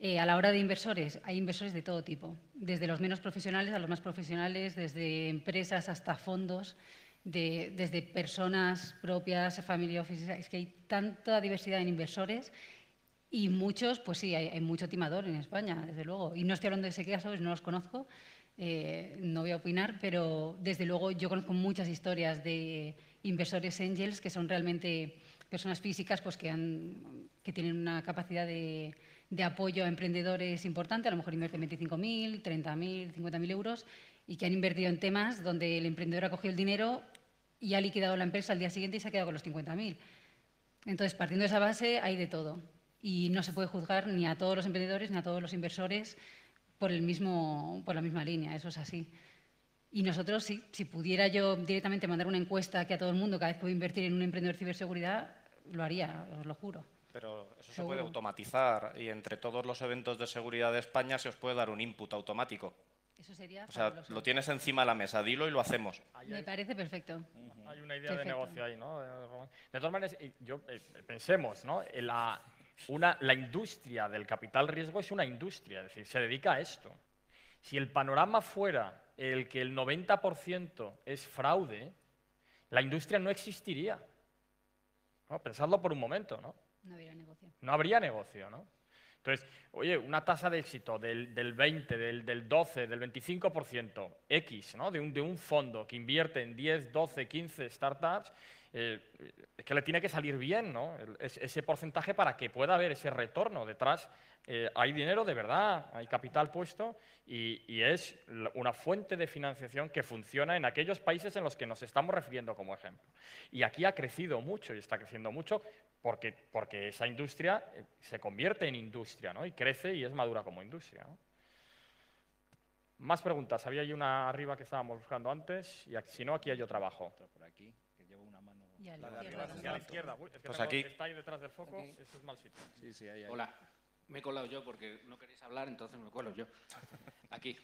A la hora de inversores, hay inversores de todo tipo, desde los menos profesionales a los más profesionales, desde empresas hasta fondos, desde personas propias, family offices. Es que hay tanta diversidad en inversores y muchos, pues sí, hay mucho timador en España, desde luego. Y no estoy hablando de ese caso, no los conozco, no voy a opinar, pero desde luego yo conozco muchas historias de inversores angels que son realmente personas físicas pues, que tienen una capacidad de apoyo a emprendedores importante, a lo mejor invierten 25.000, 30.000, 50.000 euros y que han invertido en temas donde el emprendedor ha cogido el dinero y ha liquidado la empresa al día siguiente y se ha quedado con los 50.000. Entonces, partiendo de esa base, hay de todo. Y no se puede juzgar ni a todos los emprendedores ni a todos los inversores por la misma línea, eso es así. Y nosotros, sí, si pudiera yo directamente mandar una encuesta que a todo el mundo cada vez puedo invertir en un emprendedor de ciberseguridad, lo haría, os lo juro. Pero eso se puede automatizar y entre todos los eventos de seguridad de España se os puede dar un input automático. Eso sería fabuloso. Lo tienes encima de la mesa, dilo y lo hacemos. Me parece perfecto. Hay una idea de negocio ahí, ¿no? De todas maneras, pensemos, ¿no? La industria del capital riesgo es una industria, es decir, se dedica a esto. Si el panorama fuera el que el 90% es fraude, la industria no existiría. ¿No? Pensadlo por un momento, ¿no? No habría negocio. No habría negocio, ¿no? Entonces, oye, una tasa de éxito del 20, del 12, del 25%, X, ¿no? de un fondo que invierte en 10, 12, 15 startups, es que le tiene que salir bien, ¿no? Ese porcentaje para que pueda haber ese retorno detrás hay dinero de verdad, hay capital puesto y es una fuente de financiación que funciona en aquellos países en los que nos estamos refiriendo como ejemplo. Y aquí ha crecido mucho y está creciendo mucho porque esa industria se convierte en industria, ¿no? Y crece y es madura como industria, ¿no? Más preguntas. Había ahí una arriba que estábamos buscando antes y si no, aquí hay otra abajo. Por aquí, que lleva una mano. Y a la Y izquierda. a la izquierda. Uy, es que Pues aquí. está ahí detrás del foco, eso es mal sitio. Sí, sí, ahí. Hola, me he colado yo porque no queréis hablar, entonces me cuelo yo. Aquí,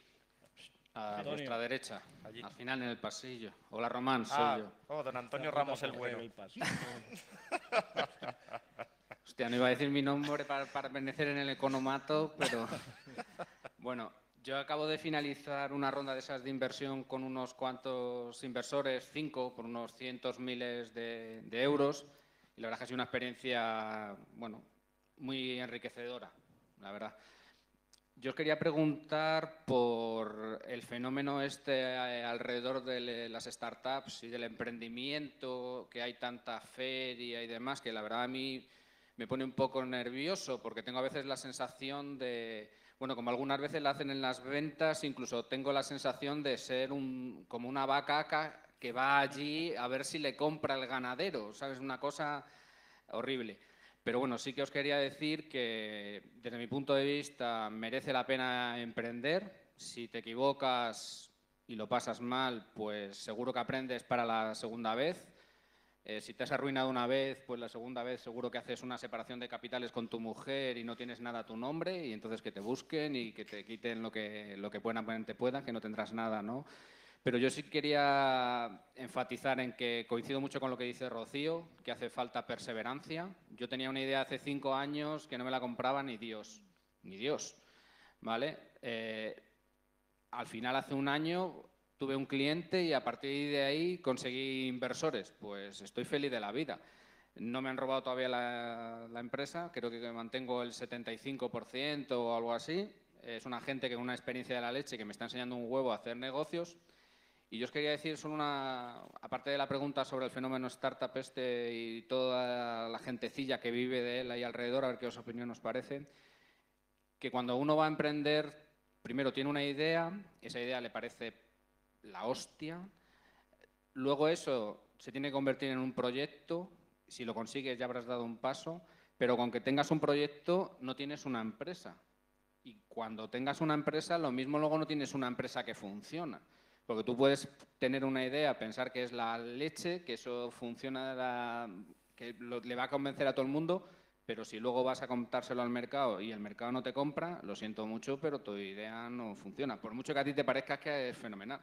a Antonio. vuestra derecha, Allí. al final en el pasillo. Hola, Román, soy yo. Don Antonio Ramos el bueno. Hostia, no iba a decir mi nombre para pertenecer en el economato, pero... Bueno, yo acabo de finalizar una ronda de esas de inversión con unos cuantos inversores, 5, por unos cientos miles de euros. Y la verdad es que ha sido una experiencia, bueno, muy enriquecedora, la verdad. Yo os quería preguntar por el fenómeno alrededor de las startups y del emprendimiento, que hay tanta feria y demás, que la verdad a mí me pone un poco nervioso porque tengo a veces la sensación de, bueno, como algunas veces la hacen en las ventas, incluso tengo la sensación de ser como una vaca que va allí a ver si le compra el ganadero, ¿sabes? Una cosa horrible. Pero bueno, sí que os quería decir que desde mi punto de vista merece la pena emprender. Si te equivocas y lo pasas mal, pues seguro que aprendes para la segunda vez. Si te has arruinado una vez, pues la segunda vez seguro que haces una separación de capitales con tu mujer y no tienes nada a tu nombre y entonces que te busquen y que te quiten lo que buenamente puedan, que no tendrás nada, ¿no? Pero yo sí quería enfatizar en que coincido mucho con lo que dice Rocío, que hace falta perseverancia. Yo tenía una idea hace 5 años que no me la compraba ni Dios, ¿vale? Al final, hace un año, tuve un cliente y a partir de ahí conseguí inversores. Pues estoy feliz de la vida. No me han robado todavía la empresa, creo que mantengo el 75% o algo así. Es una gente que con una experiencia de la leche que me está enseñando un huevo a hacer negocios. Y yo os quería decir solo aparte de la pregunta sobre el fenómeno startup y toda la gentecilla que vive de él ahí alrededor, a ver qué opinión os parece, que cuando uno va a emprender, primero tiene una idea, esa idea le parece la hostia, luego eso se tiene que convertir en un proyecto, si lo consigues ya habrás dado un paso, pero con que tengas un proyecto no tienes una empresa. Y cuando tengas una empresa, lo mismo luego no tienes una empresa que funciona. Porque tú puedes tener una idea, pensar que es la leche, que eso funciona, que le va a convencer a todo el mundo, pero si luego vas a contárselo al mercado y el mercado no te compra, lo siento mucho, pero tu idea no funciona. Por mucho que a ti te parezca que es fenomenal.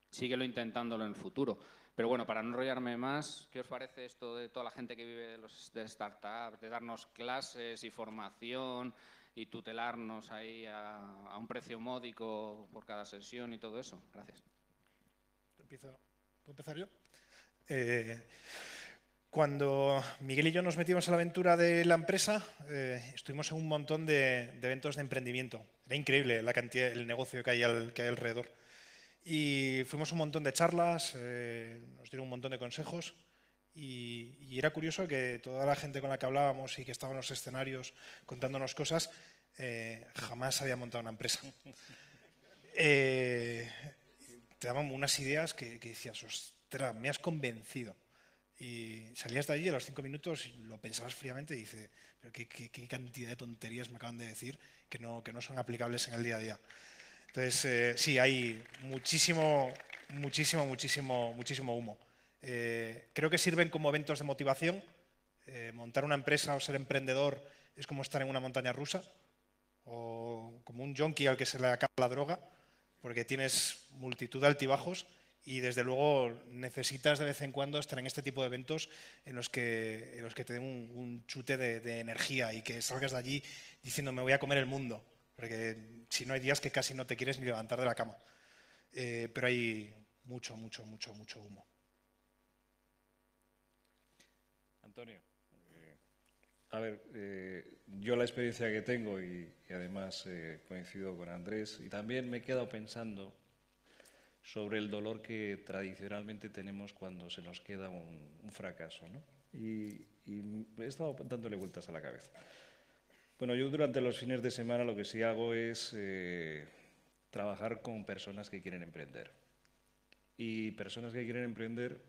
Síguelo intentándolo en el futuro. Pero bueno, para no enrollarme más, ¿qué os parece esto de toda la gente que vive de startups, de darnos clases y formación y tutelarnos ahí a un precio módico por cada sesión y todo eso? Gracias. ¿Puedo empezar yo? Cuando Miguel y yo nos metimos a la aventura de la empresa, estuvimos en un montón de eventos de emprendimiento. Era increíble la cantidad, el negocio que hay alrededor. Y fuimos a un montón de charlas, nos dieron un montón de consejos y era curioso que toda la gente con la que hablábamos y que estaba en los escenarios contándonos cosas, jamás había montado una empresa. Te daban unas ideas que decías, ostras, me has convencido. Y salías de allí a los 5 minutos y lo pensabas fríamente y dices, pero qué cantidad de tonterías me acaban de decir que no son aplicables en el día a día. Entonces, sí, hay muchísimo humo. Creo que sirven como eventos de motivación. Montar una empresa o ser emprendedor es como estar en una montaña rusa o como un yonki al que se le acaba la droga, porque tienes multitud de altibajos y desde luego necesitas de vez en cuando estar en este tipo de eventos en los que te den un chute de energía y que salgas de allí diciendo me voy a comer el mundo. Porque si no hay días que casi no te quieres ni levantar de la cama. Pero hay mucho humo. Antonio, a ver, yo la experiencia que tengo y además coincido con Andrés y también me he quedado pensando sobre el dolor que tradicionalmente tenemos cuando se nos queda un fracaso, ¿no? Y he estado dándole vueltas a la cabeza. Bueno, yo durante los fines de semana lo que sí hago es trabajar con personas que quieren emprender. Y personas que quieren emprender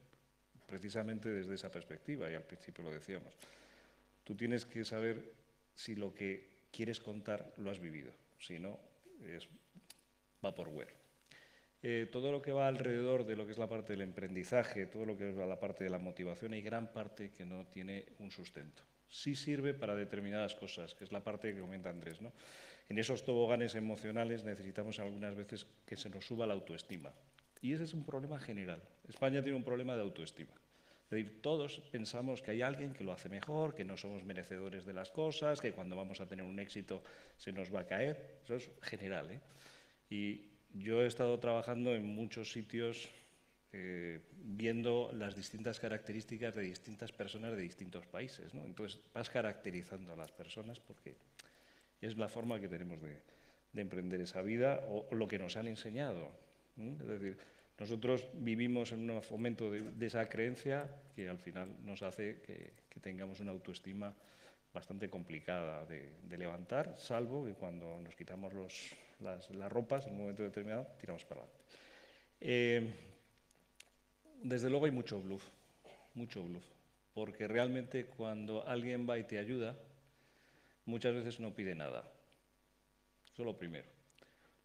precisamente desde esa perspectiva, y al principio lo decíamos. Tú tienes que saber si lo que quieres contar lo has vivido, si no, va por web. Todo lo que va alrededor de lo que es la parte del emprendizaje, todo lo que es la parte de la motivación, hay gran parte que no tiene un sustento. Sí sirve para determinadas cosas, que es la parte que comenta Andrés, ¿no? En esos toboganes emocionales necesitamos algunas veces que se nos suba la autoestima. Y ese es un problema general. España tiene un problema de autoestima. Es decir, todos pensamos que hay alguien que lo hace mejor, que no somos merecedores de las cosas, que cuando vamos a tener un éxito se nos va a caer. Eso es general, ¿eh? Y yo he estado trabajando en muchos sitios viendo las distintas características de distintas personas de distintos países, ¿no? Entonces vas caracterizando a las personas porque es la forma que tenemos de emprender esa vida o lo que nos han enseñado, ¿no? Es decir, nosotros vivimos en un fomento de esa creencia que al final nos hace que tengamos una autoestima bastante complicada de levantar, salvo que cuando nos quitamos las ropas en un momento determinado tiramos para adelante. Desde luego hay mucho bluff, porque realmente cuando alguien va y te ayuda, muchas veces no pide nada. Eso es lo primero.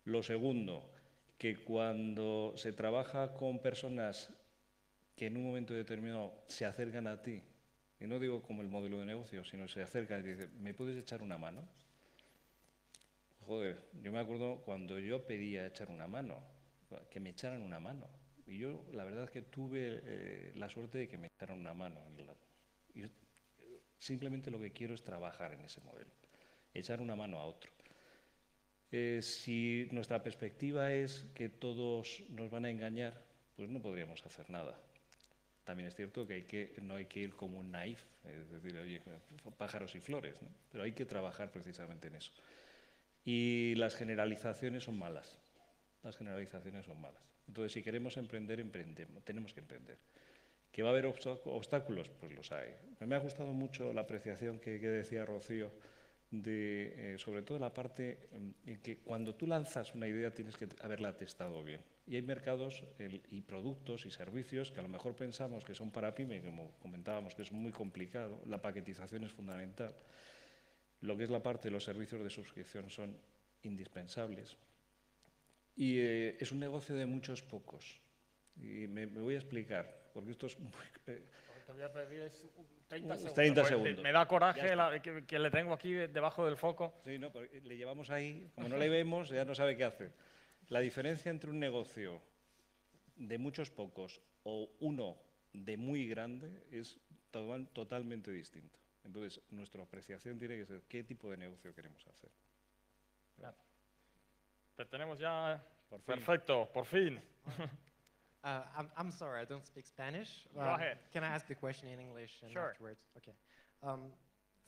Lo segundo, que cuando se trabaja con personas que en un momento determinado se acercan a ti, y no digo como el modelo de negocio, sino se acercan y te dicen, ¿me puedes echar una mano? Joder, yo me acuerdo cuando yo pedía echar una mano, que me echaran una mano. Y yo la verdad es que tuve la suerte de que me echaran una mano. Y simplemente lo que quiero es trabajar en ese modelo, echar una mano a otro. Si nuestra perspectiva es que todos nos van a engañar, pues no podríamos hacer nada. También es cierto que no hay que ir como un naif, es decir, oye, pájaros y flores, ¿no? Pero hay que trabajar precisamente en eso. Y las generalizaciones son malas. Las generalizaciones son malas. Entonces, si queremos emprender, emprendemos, tenemos que emprender. ¿Que va a haber obstáculos? Pues los hay. Me ha gustado mucho la apreciación que decía Rocío, sobre todo la parte en que cuando tú lanzas una idea tienes que haberla testado bien. Y hay mercados y productos y servicios que a lo mejor pensamos que son para pyme, como comentábamos, que es muy complicado. La paquetización es fundamental. Lo que es la parte de los servicios de suscripción son indispensables. Y es un negocio de muchos pocos. Y me voy a explicar, porque esto es muy... Te voy a pedir 30 segundos. 30 segundos. Me da coraje que le tengo aquí debajo del foco. Sí, no, pero le llevamos ahí, como no le vemos, ya no sabe qué hacer. La diferencia entre un negocio de muchos pocos o uno de muy grande es totalmente distinto. Entonces, nuestra apreciación tiene que ser qué tipo de negocio queremos hacer. Claro. Te tenemos ya perfecto, por fin. I'm sorry, I don't speak Spanish. Go ahead. Can I ask the question in English and Sure. afterwards? Okay.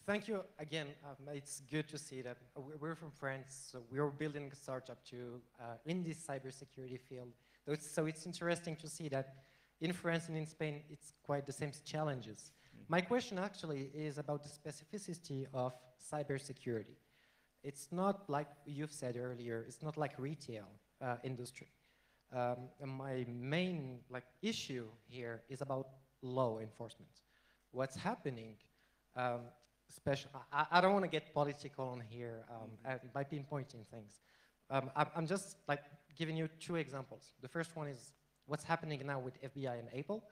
Thank you again. It's good to see that we're from France, so we're building a startup in this cybersecurity field. So it's interesting to see that in France and in Spain, it's quite the same challenges. My question actually is about the specificity of cybersecurity. It's not like you've said earlier, it's not like retail industry. My main issue here is about law enforcement. What's happening, I don't want to get political on here by pinpointing things. I'm just giving you two examples. The first one is what's happening now with FBI and Apple,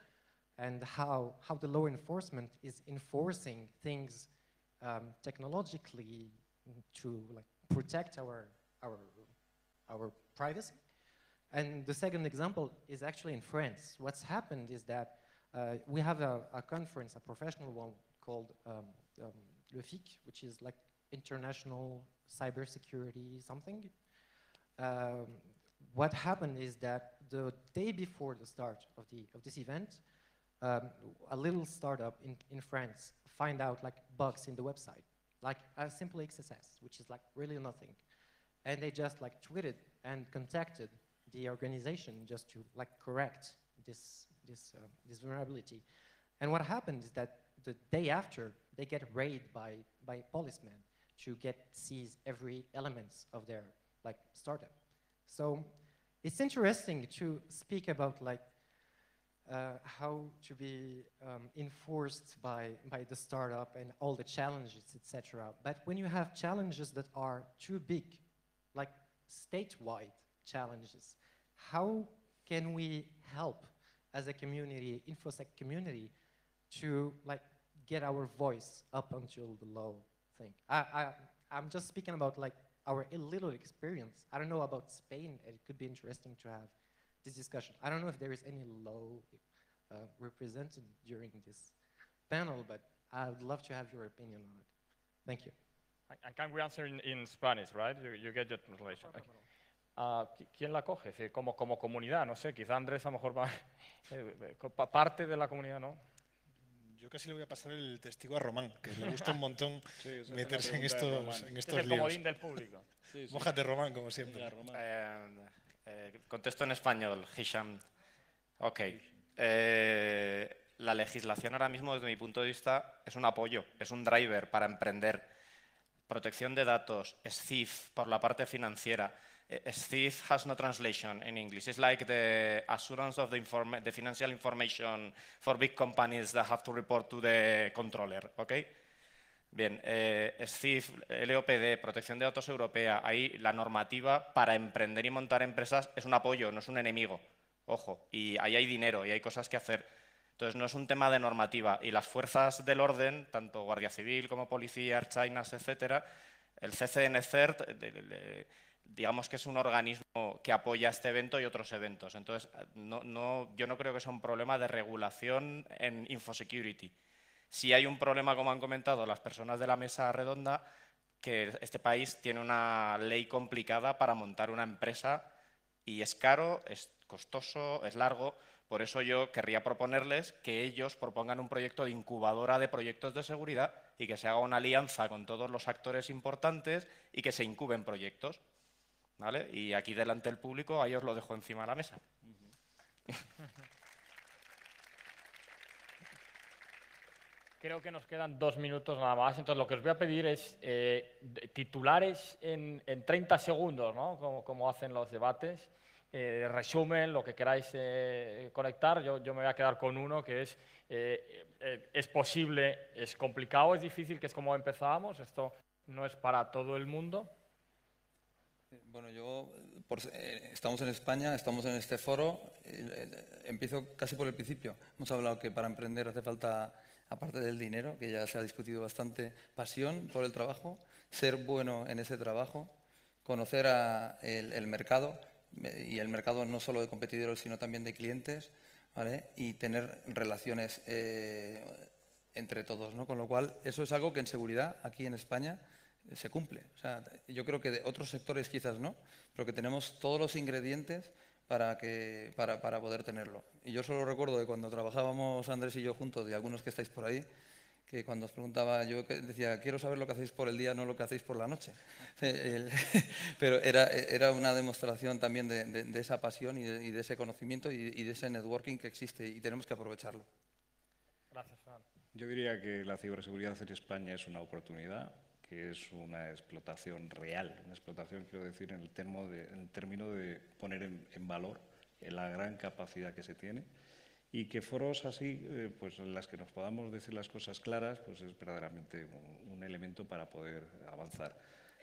and how the law enforcement is enforcing things technologically to protect our privacy. And the second example is actually in France. What's happened is that we have a conference, a professional one called Le FIC, which is International Cybersecurity something. What happened is that the day before the start of this event, a little startup in France find out bugs in the website, a simple XSS, which is really nothing. And they just tweeted and contacted the organization just to correct this vulnerability. And what happened is that the day after, they get raided by policemen to seize every element of their like startup. So it's interesting to speak about like how to be enforced by the startup and all the challenges, etc. But when you have challenges that are too big, like statewide challenges, how can we help as a community, InfoSec community, to like get our voice up until the low thing? I'm just speaking about like our little experience. I don't know about Spain. It could be interesting to have this discussion. I don't know if there is any law represented during this panel, but I would love to have your opinion on it. Thank you. And can we answer in Spanish, right? You get your translation. Okay. ¿Quién la coge? Como comunidad, no sé, quizá Andrés a lo mejor va parte de la comunidad, ¿no? Yo casi le voy a pasar el testigo a Román, que le gusta un montón meterse en estos es el líos. comodín del público. Mójate, Román, como siempre. Contesto en español, Hisham. Ok. La legislación ahora mismo, desde mi punto de vista, es un apoyo, es un driver para emprender. Protección de datos, SCIF por la parte financiera. SCIF has no translation in English. It's like the assurance of the financial information for big companies that have to report to the controller. Okay? Bien, SCIF, LOPD, protección de datos europea, ahí la normativa para emprender y montar empresas es un apoyo, no es un enemigo. Ojo, y ahí hay dinero y hay cosas que hacer. Entonces no es un tema de normativa. Y las fuerzas del orden, tanto Guardia Civil como policía, Archainas, etcétera, el CCN-CERT, digamos que es un organismo que apoya este evento y otros eventos. Entonces, yo no creo que sea un problema de regulación en infosecurity. Sí hay un problema, como han comentado las personas de la mesa redonda, que este país tiene una ley complicada para montar una empresa y es caro, es costoso, es largo. Por eso yo querría proponerles que ellos propongan un proyecto de incubadora de proyectos de seguridad y que se haga una alianza con todos los actores importantes y que se incuben proyectos. ¿Vale? Y aquí delante del público, ahí os lo dejo encima de la mesa. Creo que nos quedan 2 minutos nada más, entonces lo que os voy a pedir es titulares en 30 segundos, ¿no? Como hacen los debates, resumen, lo que queráis conectar. Yo me voy a quedar con uno que es posible, es complicado, es difícil, que es como empezábamos, esto no es para todo el mundo. Bueno, estamos en España, estamos en este foro, empiezo casi por el principio. Hemos hablado que para emprender hace falta, aparte del dinero, que ya se ha discutido bastante, pasión por el trabajo, ser bueno en ese trabajo, conocer el mercado, y el mercado no solo de competidores, sino también de clientes, ¿vale? Y tener relaciones entre todos, ¿no? Con lo cual, eso es algo que en seguridad, aquí en España, se cumple. O sea, yo creo que de otros sectores quizás no, pero que tenemos todos los ingredientes para poder tenerlo. Y yo solo recuerdo de cuando trabajábamos Andrés y yo juntos, y algunos que estáis por ahí, que cuando os preguntaba, yo decía, quiero saber lo que hacéis por el día, no lo que hacéis por la noche. Pero era una demostración también de esa pasión y de ese conocimiento y de ese networking que existe, y tenemos que aprovecharlo. Gracias, Fran. Yo diría que la ciberseguridad en España es una oportunidad, que es una explotación real, una explotación, quiero decir, en el término de poner en valor la gran capacidad que se tiene, y que foros así, pues en las que nos podamos decir las cosas claras, pues es verdaderamente un elemento para poder avanzar.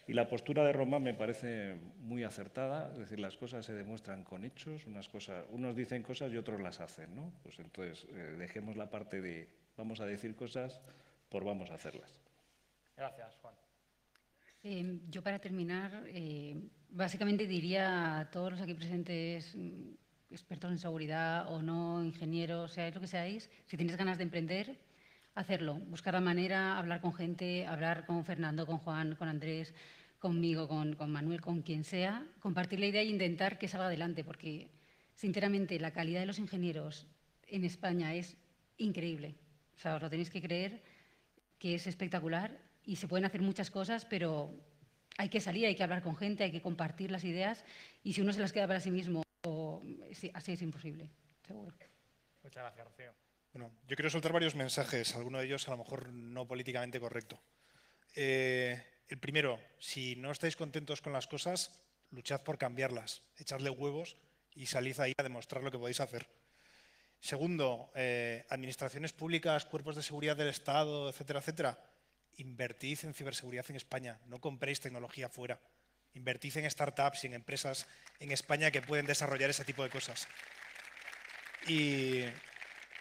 Y la postura de Román me parece muy acertada, es decir, las cosas se demuestran con hechos, unos dicen cosas y otros las hacen, ¿no? Pues entonces dejemos la parte de vamos a decir cosas por vamos a hacerlas. Gracias, Juan. Yo para terminar, básicamente diría a todos los aquí presentes, expertos en seguridad o no, ingenieros, seáis lo que seáis, si tenéis ganas de emprender, hacerlo, buscar la manera, hablar con gente, hablar con Fernando, con Juan, con Andrés, conmigo, con Manuel, con quien sea, compartir la idea e intentar que salga adelante, porque sinceramente la calidad de los ingenieros en España es increíble. O sea, os lo tenéis que creer, que es espectacular y se pueden hacer muchas cosas, pero hay que salir, hay que hablar con gente, hay que compartir las ideas, y si uno se las queda para sí mismo, así es imposible, seguro. Muchas gracias, Rocío. Bueno, yo quiero soltar varios mensajes, alguno de ellos a lo mejor no políticamente correcto. El primero, si no estáis contentos con las cosas, luchad por cambiarlas, echadle huevos y salid ahí a demostrar lo que podéis hacer. Segundo, administraciones públicas, cuerpos de seguridad del Estado, etcétera, etcétera, invertid en ciberseguridad en España, no compréis tecnología fuera. Invertid en startups y en empresas en España que pueden desarrollar ese tipo de cosas. Y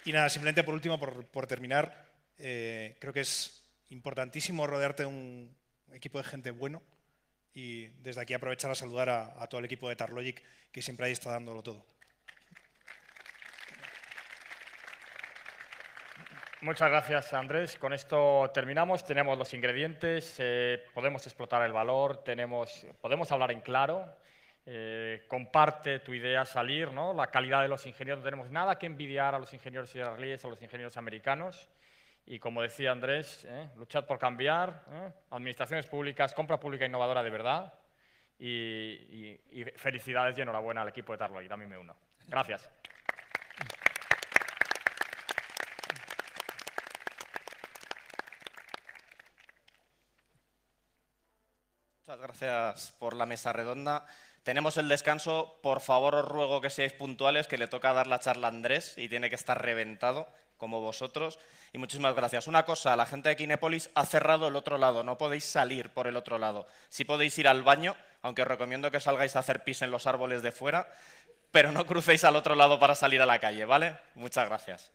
nada, simplemente por último, por terminar, creo que es importantísimo rodearte de un equipo de gente bueno y desde aquí aprovechar a saludar a todo el equipo de Tarlogic que siempre ahí está dándolo todo. Muchas gracias, Andrés. Con esto terminamos. Tenemos los ingredientes, podemos explotar el valor, podemos hablar en claro. Comparte tu idea, salir, ¿no? La calidad de los ingenieros. No tenemos nada que envidiar a los ingenieros israelíes o a los ingenieros americanos. Y como decía Andrés, luchad por cambiar, administraciones públicas, compra pública innovadora de verdad. Y felicidades y enhorabuena al equipo de Tarlogic. También me uno. Gracias. Muchas gracias por la mesa redonda. Tenemos el descanso. Por favor, os ruego que seáis puntuales, que le toca dar la charla a Andrés y tiene que estar reventado, como vosotros. Y muchísimas gracias. Una cosa, la gente de Kinépolis ha cerrado el otro lado. No podéis salir por el otro lado. Sí podéis ir al baño, aunque os recomiendo que salgáis a hacer pis en los árboles de fuera, pero no crucéis al otro lado para salir a la calle, ¿vale? Muchas gracias.